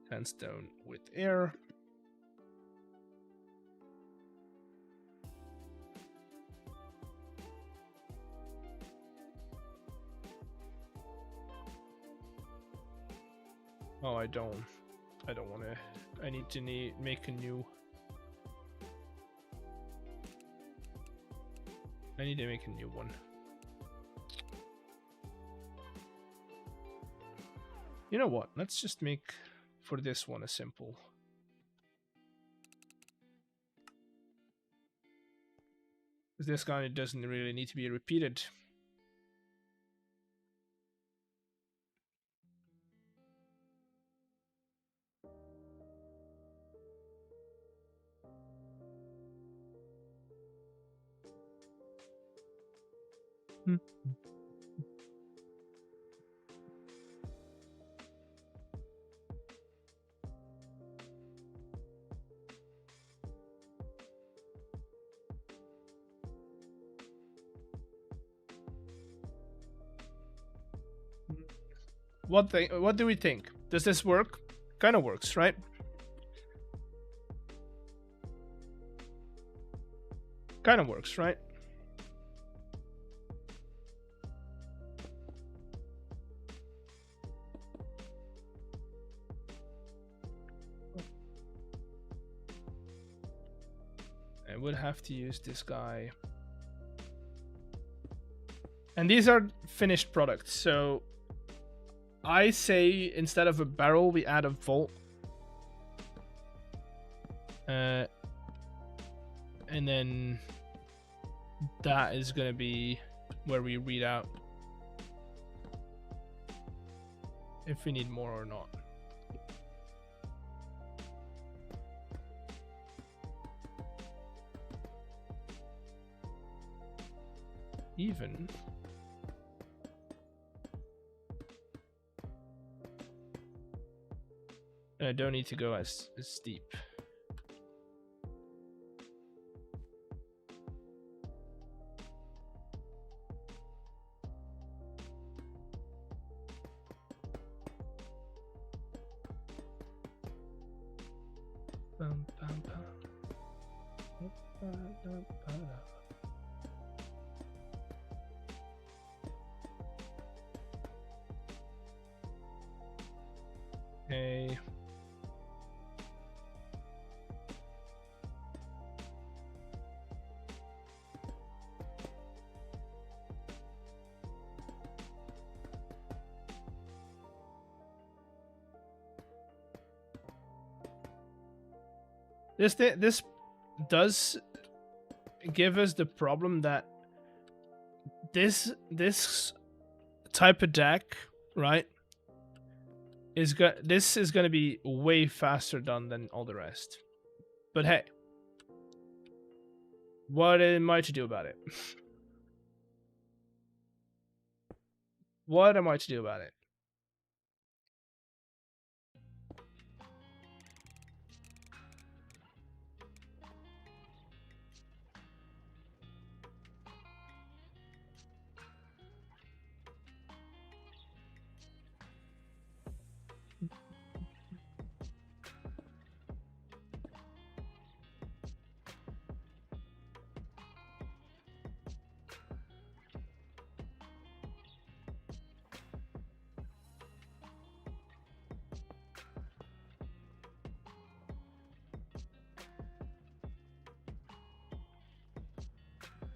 Sandstone with air. Oh, I don't want to. I need to make a new. I need to make a new one. You know what? Let's just make for this one a simple. Because this guy doesn't really need to be repeated. What do we think? Does this work? Kind of works, right? Kind of works, right? I would have to use this guy. And these are finished products, so I say instead of a barrel, we add a vault. And then that is going to be where we read out if we need more or not. Even I don't need to go as steep. Okay. This does give us the problem that this type of deck, right, this is going to be way faster done than all the rest. But hey, what am I to do about it? What am I to do about it?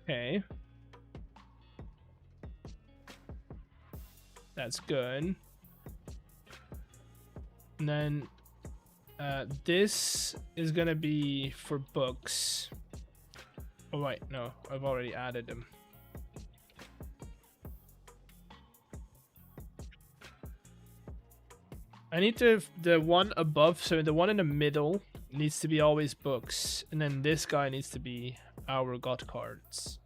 Okay. That's good. And then this is gonna be for books. Oh wait, no, I've already added them. I need the one above, so the one in the middle needs to be always books, and then this guy needs to be our god cards.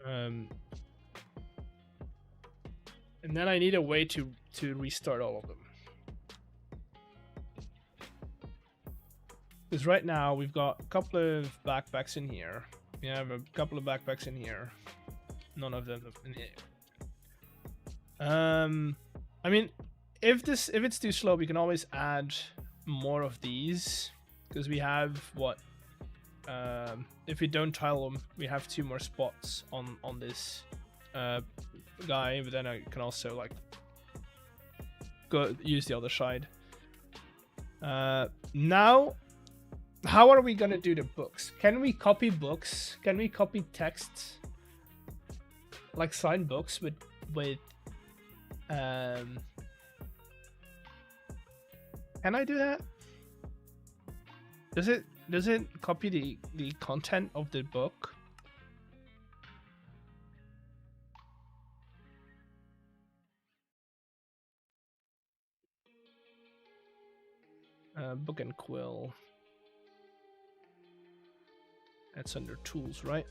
And then I need a way to restart all of them. Because right now we've got a couple of backpacks in here. We have a couple of backpacks in here. None of them in here. I mean, if it's too slow, we can always add more of these. Because we have what? If we don't tile them, we have 2 more spots on this guy, but then I can also like go use the other side. Now, how are we gonna do the books? Can we copy books? Can we copy texts? Like signed books with can I do that? Does it copy the content of the book? Book and quill. That's under tools, right?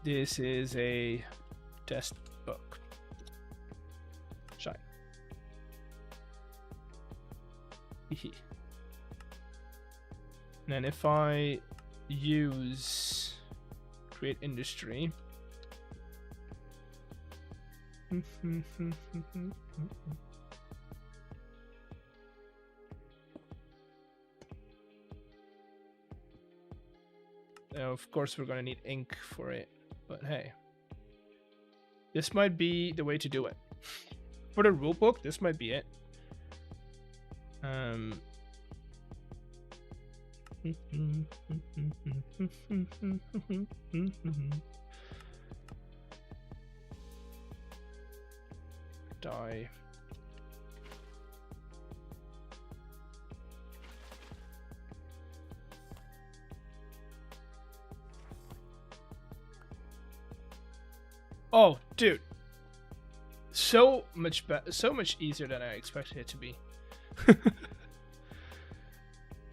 This is a test book. Shine. And then if I use create industry. Now, of course, we're gonna need ink for it, but hey, this might be the way to do it. For the rulebook, this might be it. Die. Oh, dude. So much easier than I expected it to be.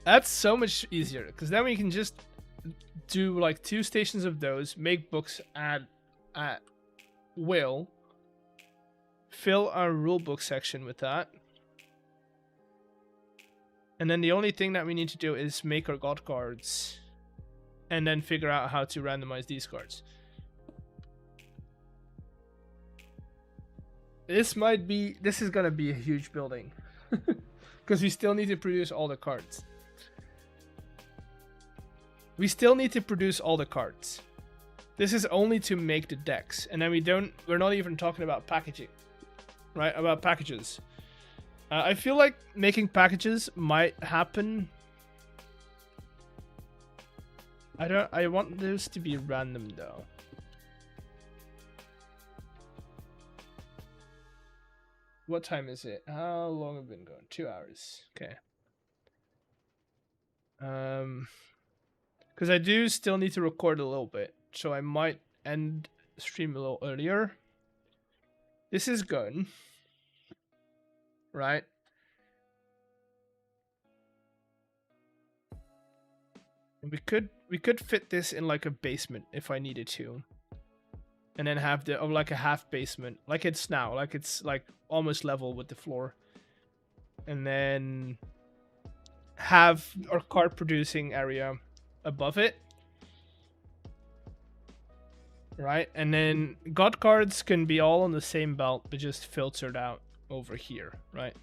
That's so much easier, because then we can just do like 2 stations of those, make books at will, fill our rulebook section with that, and then the only thing that we need to do is make our god cards, and then figure out how to randomize these cards. This is gonna be a huge building, because we still need to produce all the cards. We still need to produce all the cards. This is only to make the decks, and then we're not even talking about packaging, right? About packages. I feel like making packages might happen. I want this to be random though. What time is it? How long have we been going? 2 hours. Okay. Because I do still need to record a little bit, so I might end stream a little earlier. This is good, right? And we could fit this in like a basement if I needed to, and then have like a half basement, like it's now, like it's like almost level with the floor, and then have our card producing area above it, right? And then god cards can be all on the same belt, but just filtered out over here, right?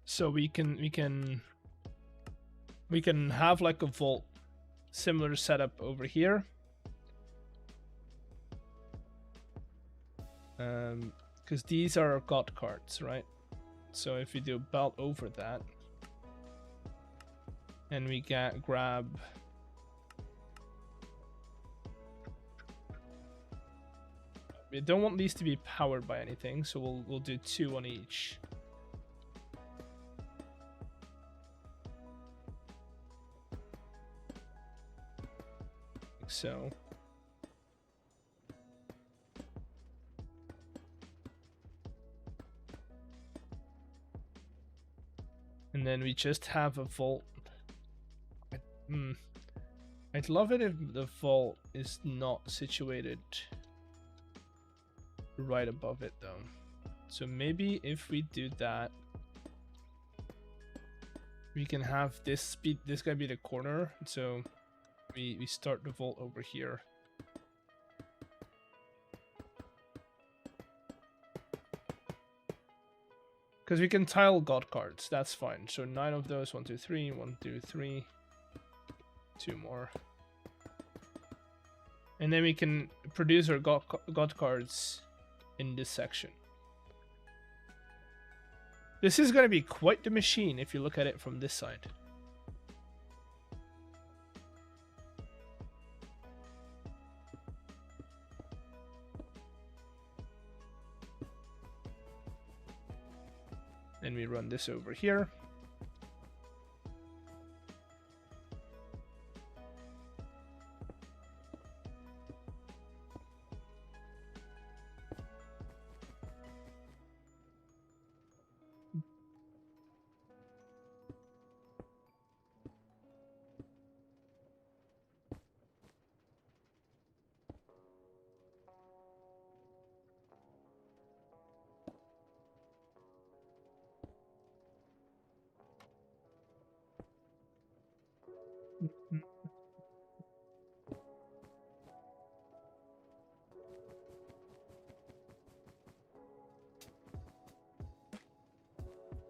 So we can have like a vault similar setup over here, because these are god cards, right? So if we do belt over that, and we grab we don't want these to be powered by anything, so we'll do 2 on each. Like so. And then we just have a vault. I'd love it if the vault is not situated right above it though. So maybe if we do that, we can have this guy be the corner. So we start the vault over here. Because we can tile god cards, that's fine. So 9 of those, 1, 2, 3, 1, 2, 3. 2 more. And then we can produce our god cards in this section. This is going to be quite the machine if you look at it from this side. Then we run this over here.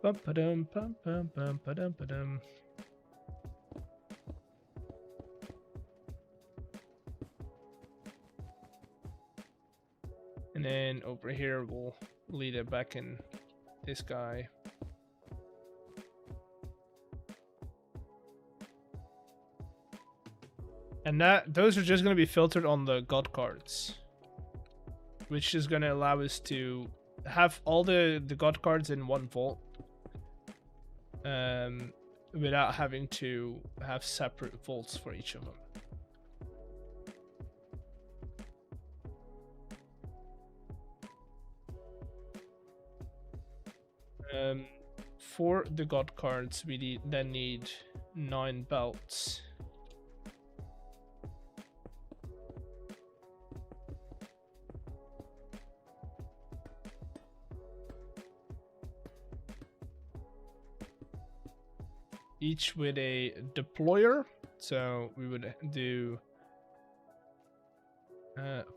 Bum padum pum pum pum padum padum. And then over here we'll lead it back in this guy. And those are just going to be filtered on the god cards, which is going to allow us to have all the god cards in one vault, without having to have separate vaults for each of them. For the god cards, we then need 9 belts. Each with a deployer, so we would do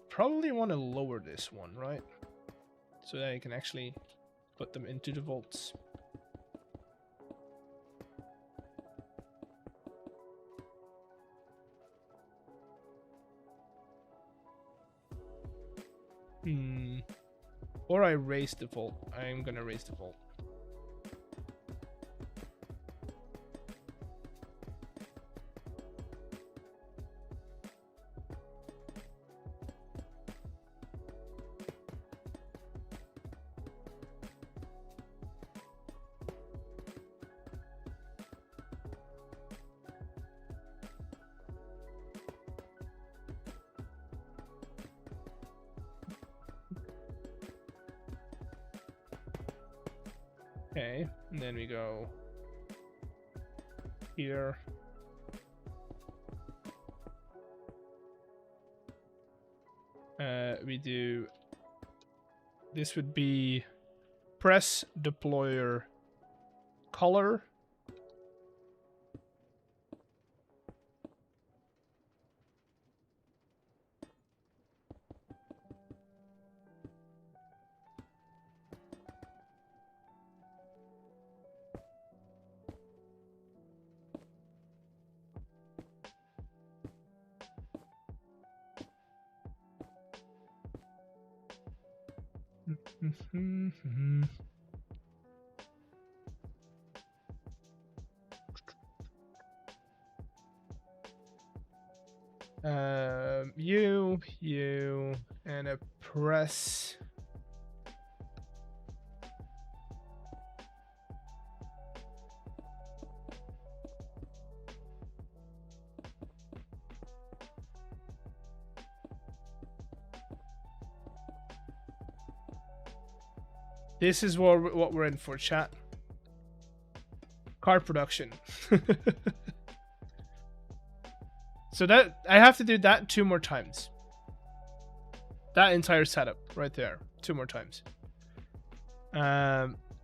probably want to lower this one, right, so that you can actually put them into the vaults. Or I raise the vault. I'm gonna raise the vault. Okay, and then we go here. We do, this would be press deployer color. You, and a press. This is what we're in for, chat. Card production. So that I have to do that 2 more times. That entire setup right there, 2 more times.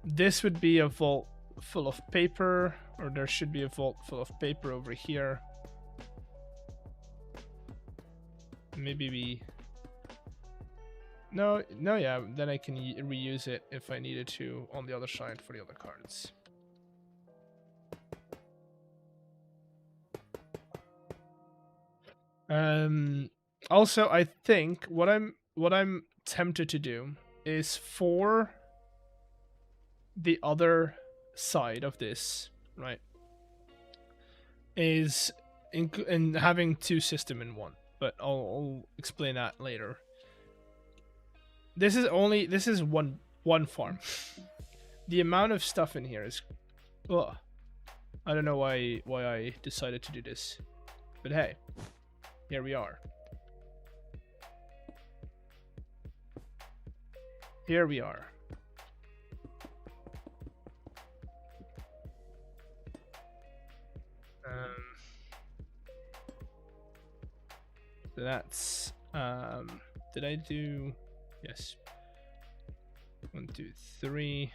This would be a vault full of paper, or there should be a vault full of paper over here. Maybe we... No, yeah, then I can reuse it if I needed to on the other side for the other cards. Also, I think what I'm tempted to do is for the other side of this, right? Is in having two system in one, but I'll explain that later. This is one farm. The amount of stuff in here is, ugh. I don't know why I decided to do this, but hey, here we are. Here we are. So that's did I do? Yes. 1, 2, 3.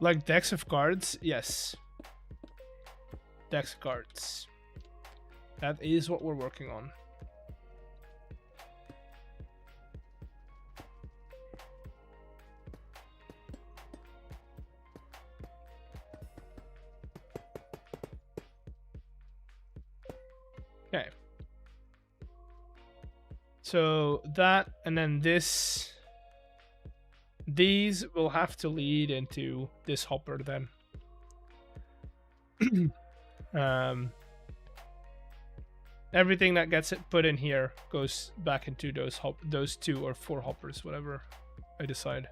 Like decks of cards, yes. Decks of cards. That is what we're working on. Okay. So that, and then this, these will have to lead into this hopper then. Everything that gets it put in here goes back into those 2 or 4 hoppers, whatever I decide.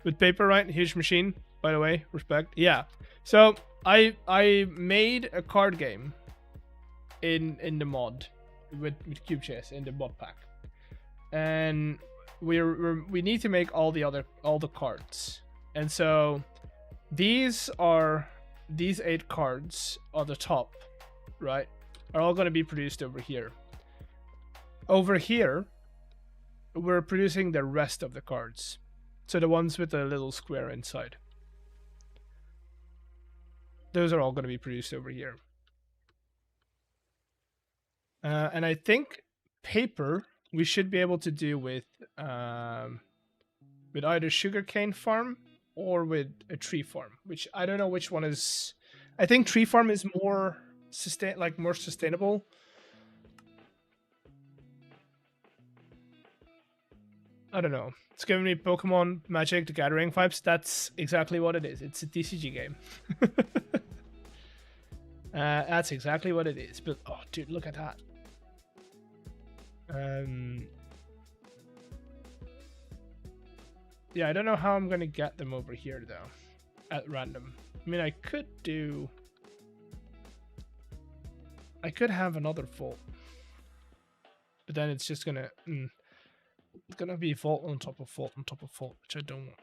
With paper, right? Huge machine, by the way. Respect. Yeah. So I made a card game in the mod with Cube Chess in the Modpack, and we need to make all the cards, and so these 8 cards on the top, right, are all going to be produced over here. Over here, we're producing the rest of the cards, so the ones with the little square inside. Those are all going to be produced over here. And I think paper we should be able to do with either sugarcane farm or with a tree farm, which I don't know which one is. I think tree farm is more more sustainable. I don't know. It's giving me Pokemon Magic the Gathering vibes. That's exactly what it is. It's a TCG game. That's exactly what it is. But oh, dude, look at that. Yeah, I don't know how I'm gonna get them over here though, at random. I mean, I could have another vault, but then it's just gonna it's gonna be vault on top of vault on top of vault, which I don't want.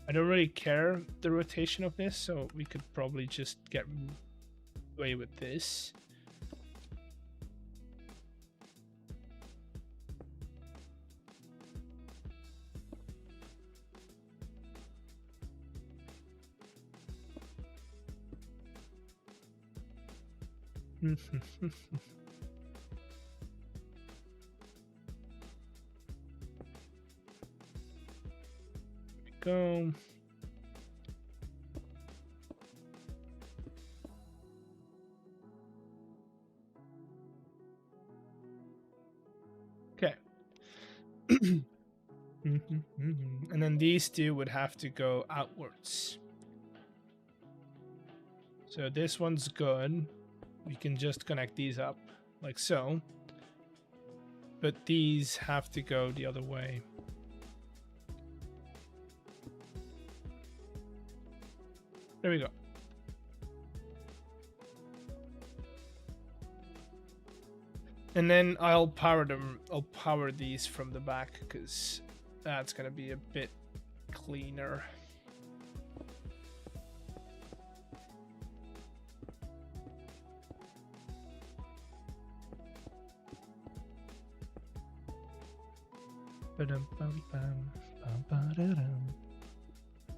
I don't really care the rotation of this, so we could probably just get away with this. Go. Okay. And then these 2 would have to go outwards. So this one's good. We can just connect these up like so. But these have to go the other way. There we go. And then I'll power them. I'll power these from the back because that's gonna be a bit cleaner.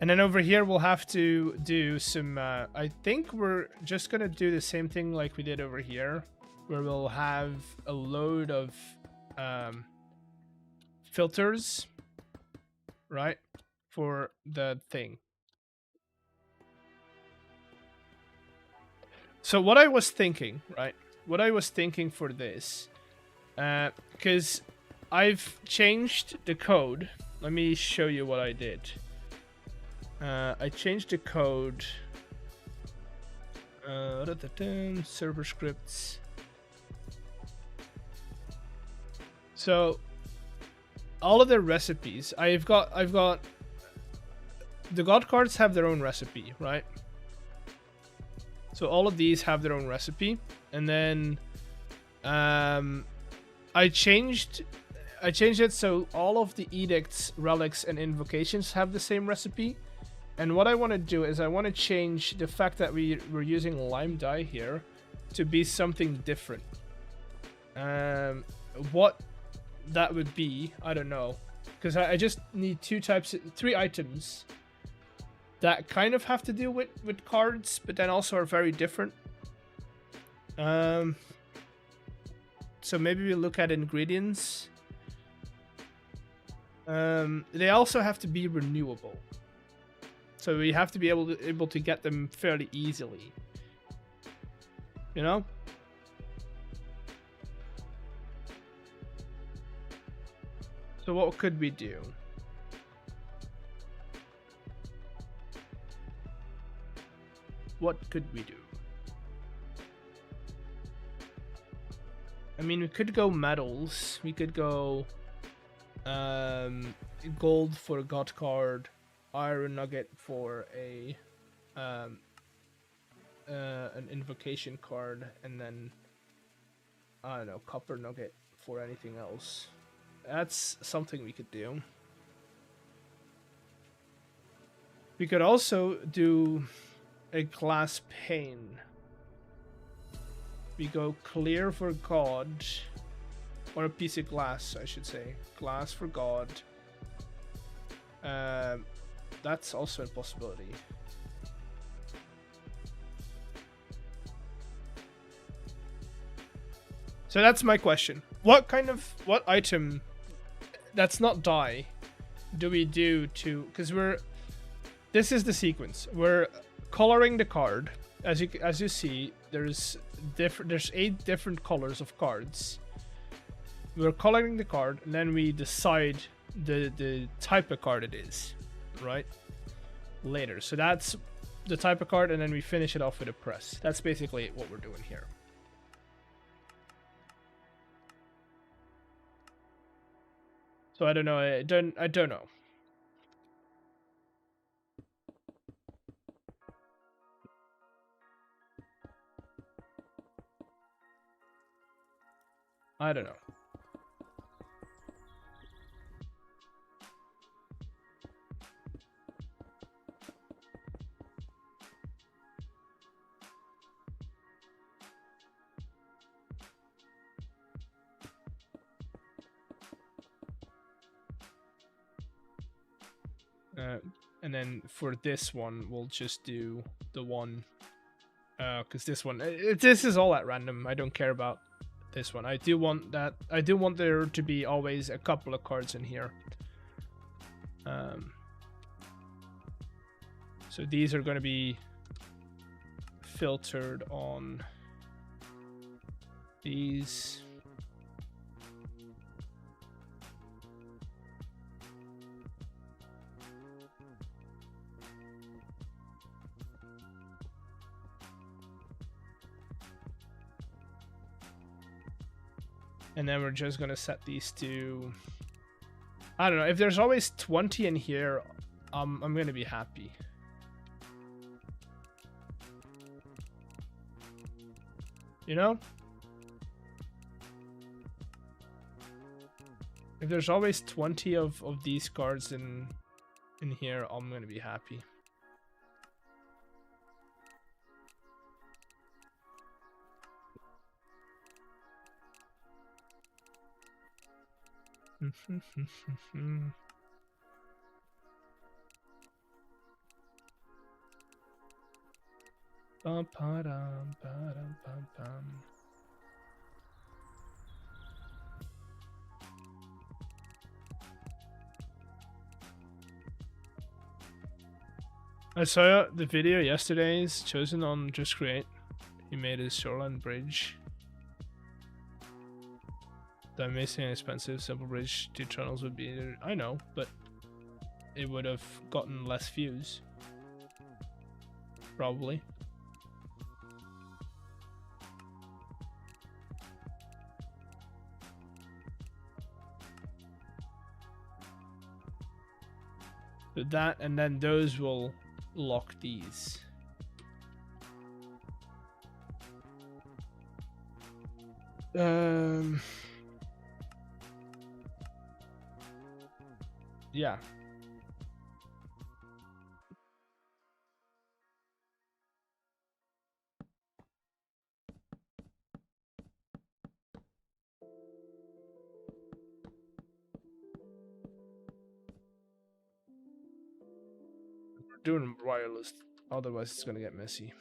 And then over here we'll have to do some I think we're just gonna do the same thing like we did over here, where we'll have a load of filters, right, for the thing. So what I was thinking, right, what I was thinking for this, because I've changed the code. Let me show you what I did. I changed the code. Server scripts. So all of their recipes, I've got the god cards have their own recipe, right? So all of these have their own recipe, and then I changed it so all of the edicts, relics, and invocations have the same recipe. And what I want to do is I want to change the fact that we're using lime dye here to be something different. What that would be, I don't know, because I just need three items that kind of have to do with cards, but then also are very different. So maybe we look at ingredients. They also have to be renewable, so we have to be able to get them fairly easily, you know. So what could we do? What could we do? I mean, we could go metals. We could go gold for a god card, iron nugget for an invocation card, and then I don't know, copper nugget for anything else. That's something we could do. We could also do a glass pane. We go clear for god, or a piece of glass, I should say. Glass for god. That's also a possibility. So that's my question. What item that's not dye do we do to, because this is the sequence. We're coloring the card. As you see, there's 8 different colors of cards. We're coloring the card, and then we decide the type of card it is, right? Later. So that's the type of card, and then we finish it off with a press. That's basically what we're doing here. So I don't know. I don't know. I don't know. And then for this one, we'll just do the one, because this one, this is all at random. I don't care about this one. I do want there to be always a couple of cards in here. So these are going to be filtered on these. And then we're just going to set these to, I don't know, if there's always 20 in here, I'm going to be happy. You know? If there's always 20 of these cards in here, I'm gonna be happy. Bum, ba-dum, ba-dum, bum, bum. I saw the video yesterday's chosen on Just Create. He made his shoreline bridge. The amazing expensive simple bridge to tunnels would be, I know, but it would have gotten less views. Probably. So that, and then those will lock these. Yeah. We're doing wireless, otherwise it's gonna get messy.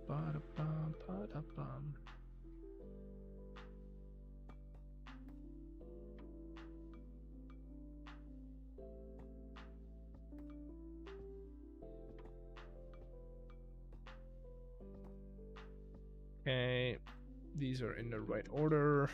Ba-da-bum, ba-da-bum. Okay, these are in the right order.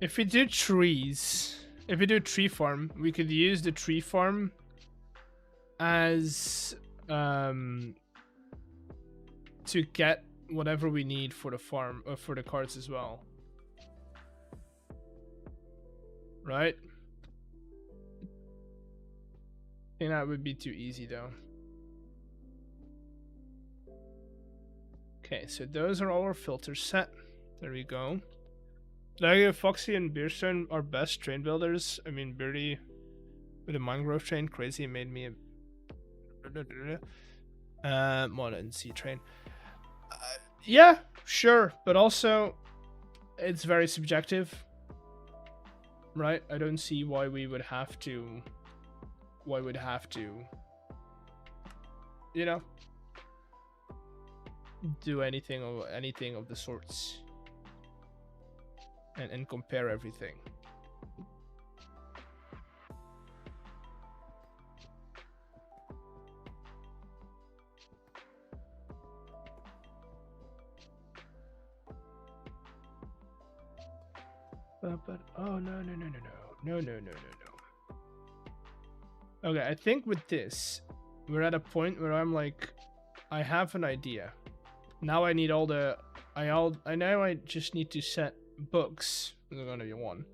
If we do trees, if we do tree farm, we could use the tree farm as to get whatever we need for the farm or for the cards as well. Right? I think that would be too easy though. Okay, so those are all our filters set. There we go. Like Foxy and Beardstone are best train builders. I mean, Beardy with a mangrove train, crazy, made me a Mono and Sea train. Yeah, sure, but also it's very subjective, right? I don't see why we would have to. Why would have to, you know, do anything of the sorts. And compare everything. But oh no. Okay, I think with this, we're at a point where I'm like, I have an idea. Now I need all the I know I just need to set books. There's gonna be one.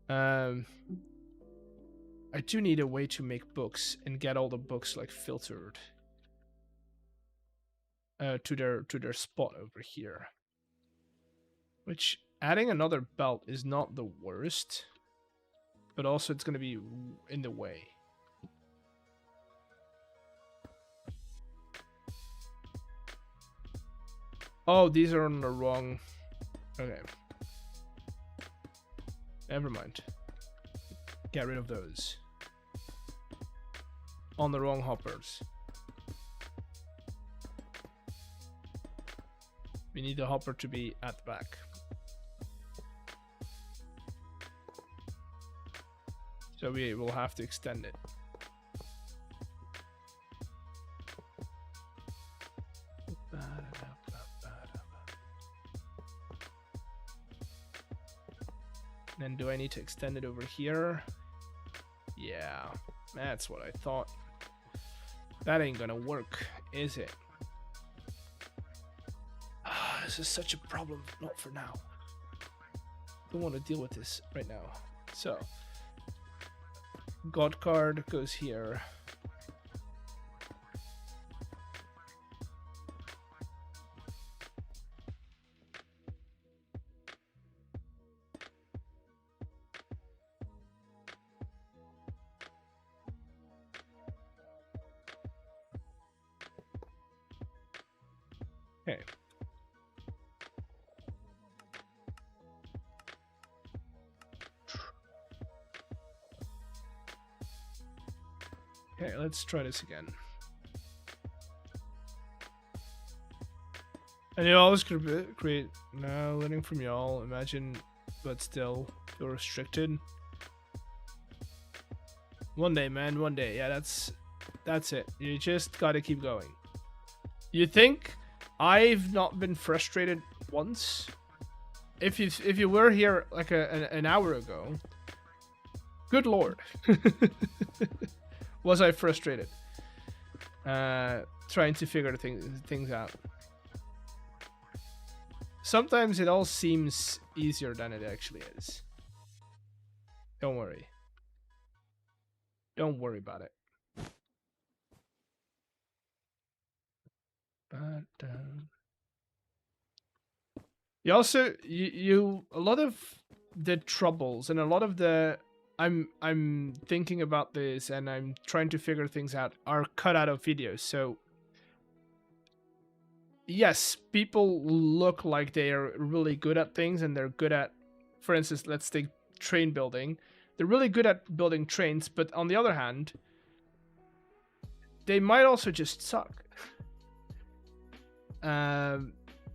I do need a way to make books and get all the books like filtered to their spot over here. Which adding another belt is not the worst, but also it's gonna be in the way. Oh, these are on the wrong. Okay. Never mind. Get rid of those. On the wrong hoppers. We need the hopper to be at the back. So we will have to extend it. And do I need to extend it over here? Yeah, that's what I thought. That ain't gonna work, is it? This is such a problem. Not for now. Don't want to deal with this right now. So, God card goes here. Okay. Okay, let's try this again. And you always create now learning from y'all. Imagine, but still feel restricted. One day, man. One day. Yeah, that's it. You just gotta keep going. You think I've not been frustrated once? If you were here like an hour ago, good lord, was I frustrated? Trying to figure things out. Sometimes it all seems easier than it actually is. Don't worry. Don't worry about it. But you also you a lot of the troubles and a lot of the I'm thinking about this and I'm trying to figure things out are cut out of videos. So yes, people look like they are really good at things and they're good at, for instance, let's take train building. They're really good at building trains, but on the other hand, they might also just suck.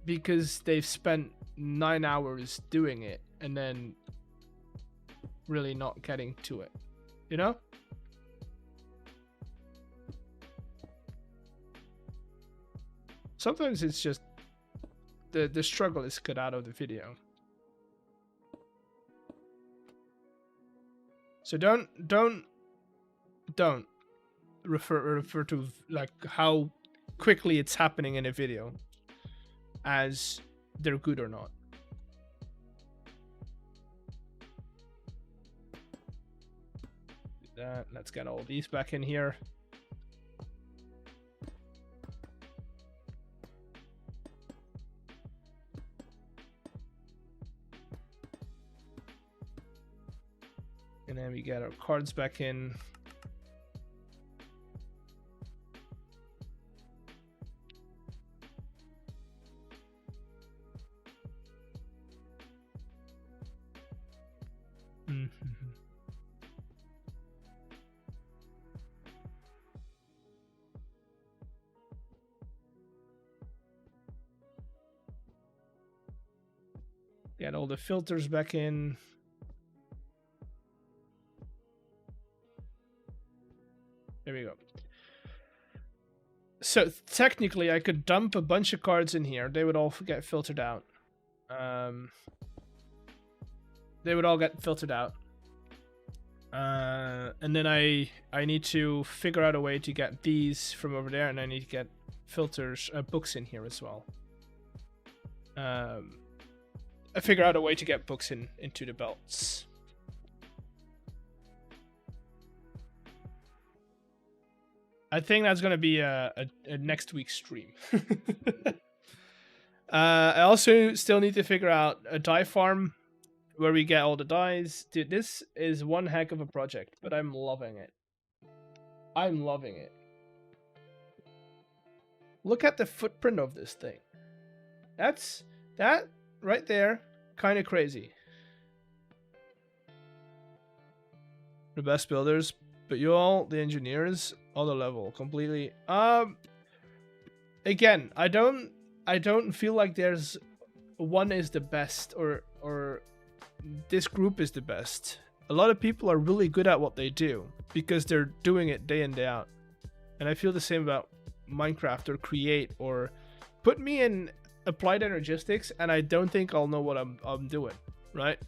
Because they've spent 9 hours doing it and then really not getting to it, you know? Sometimes it's just the struggle is cut out of the video. So don't refer to like how quickly it's happening in a video as they're good or not. Do that. Let's get all these back in here. And then we get our cards back in. Get all the filters back in. There we go. So technically I could dump a bunch of cards in here. They would all get filtered out. They would all get filtered out. And then I need to figure out a way to get these from over there, and I need to get filters, books in here as well. I figure out a way to get books into the belts. I think that's gonna be a next week's stream. I also still need to figure out a dye farm where we get all the dyes. Dude, this is one heck of a project, but I'm loving it. I'm loving it. Look at the footprint of this thing. That right there, kind of crazy. The best builders, but you all, the engineers, other level, completely. Again, I don't feel like there's one is the best or this group is the best. A lot of people are really good at what they do because they're doing it day in, day out. And I feel the same about Minecraft or Create, or put me in Applied Energistics and I don't think I'll know what I'm doing, right?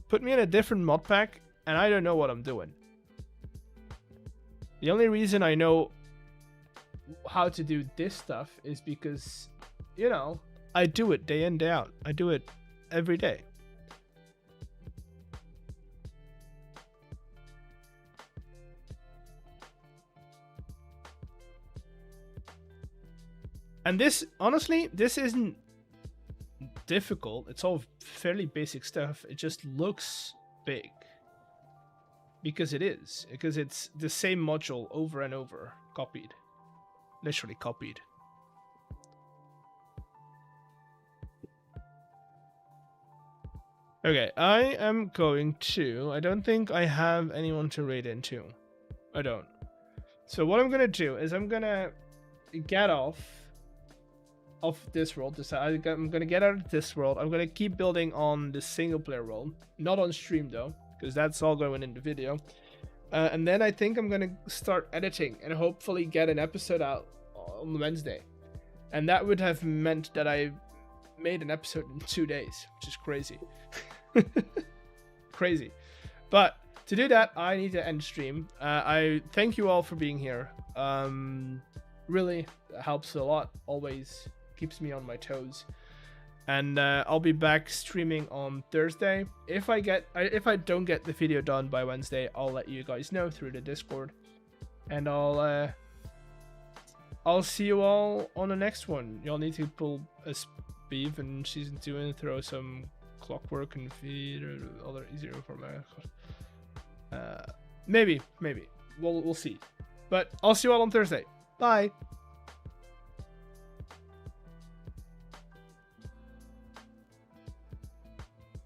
put me in a different mod pack, and I don't know what I'm doing. The only reason I know how to do this stuff is because, you know, I do it day in, day out. I do it every day. And this, honestly, this isn't difficult. It's all fairly basic stuff. It just looks big. Because it is. Because it's the same module over and over. Copied. Literally copied. Okay, I am going to... I don't think I have anyone to raid into. I don't. So what I'm going to do is I'm going to get off this world. I'm going to get out of this world. I'm going to keep building on the single player world. Not on stream though, because that's all going in the video. And then I think I'm going to start editing and hopefully get an episode out on Wednesday. And that would have meant that I made an episode in 2 days, which is crazy. Crazy. But to do that, I need to end stream. I thank you all for being here. Really helps a lot. Always keeps me on my toes. And I'll be back streaming on Thursday. If I don't get the video done by Wednesday, I'll let you guys know through the Discord. And I'll see you all on the next one. Y'all need to pull a Beef in season 2 and throw some clockwork and feed or other easier format. Maybe we'll see. But I'll see you all on Thursday. Bye.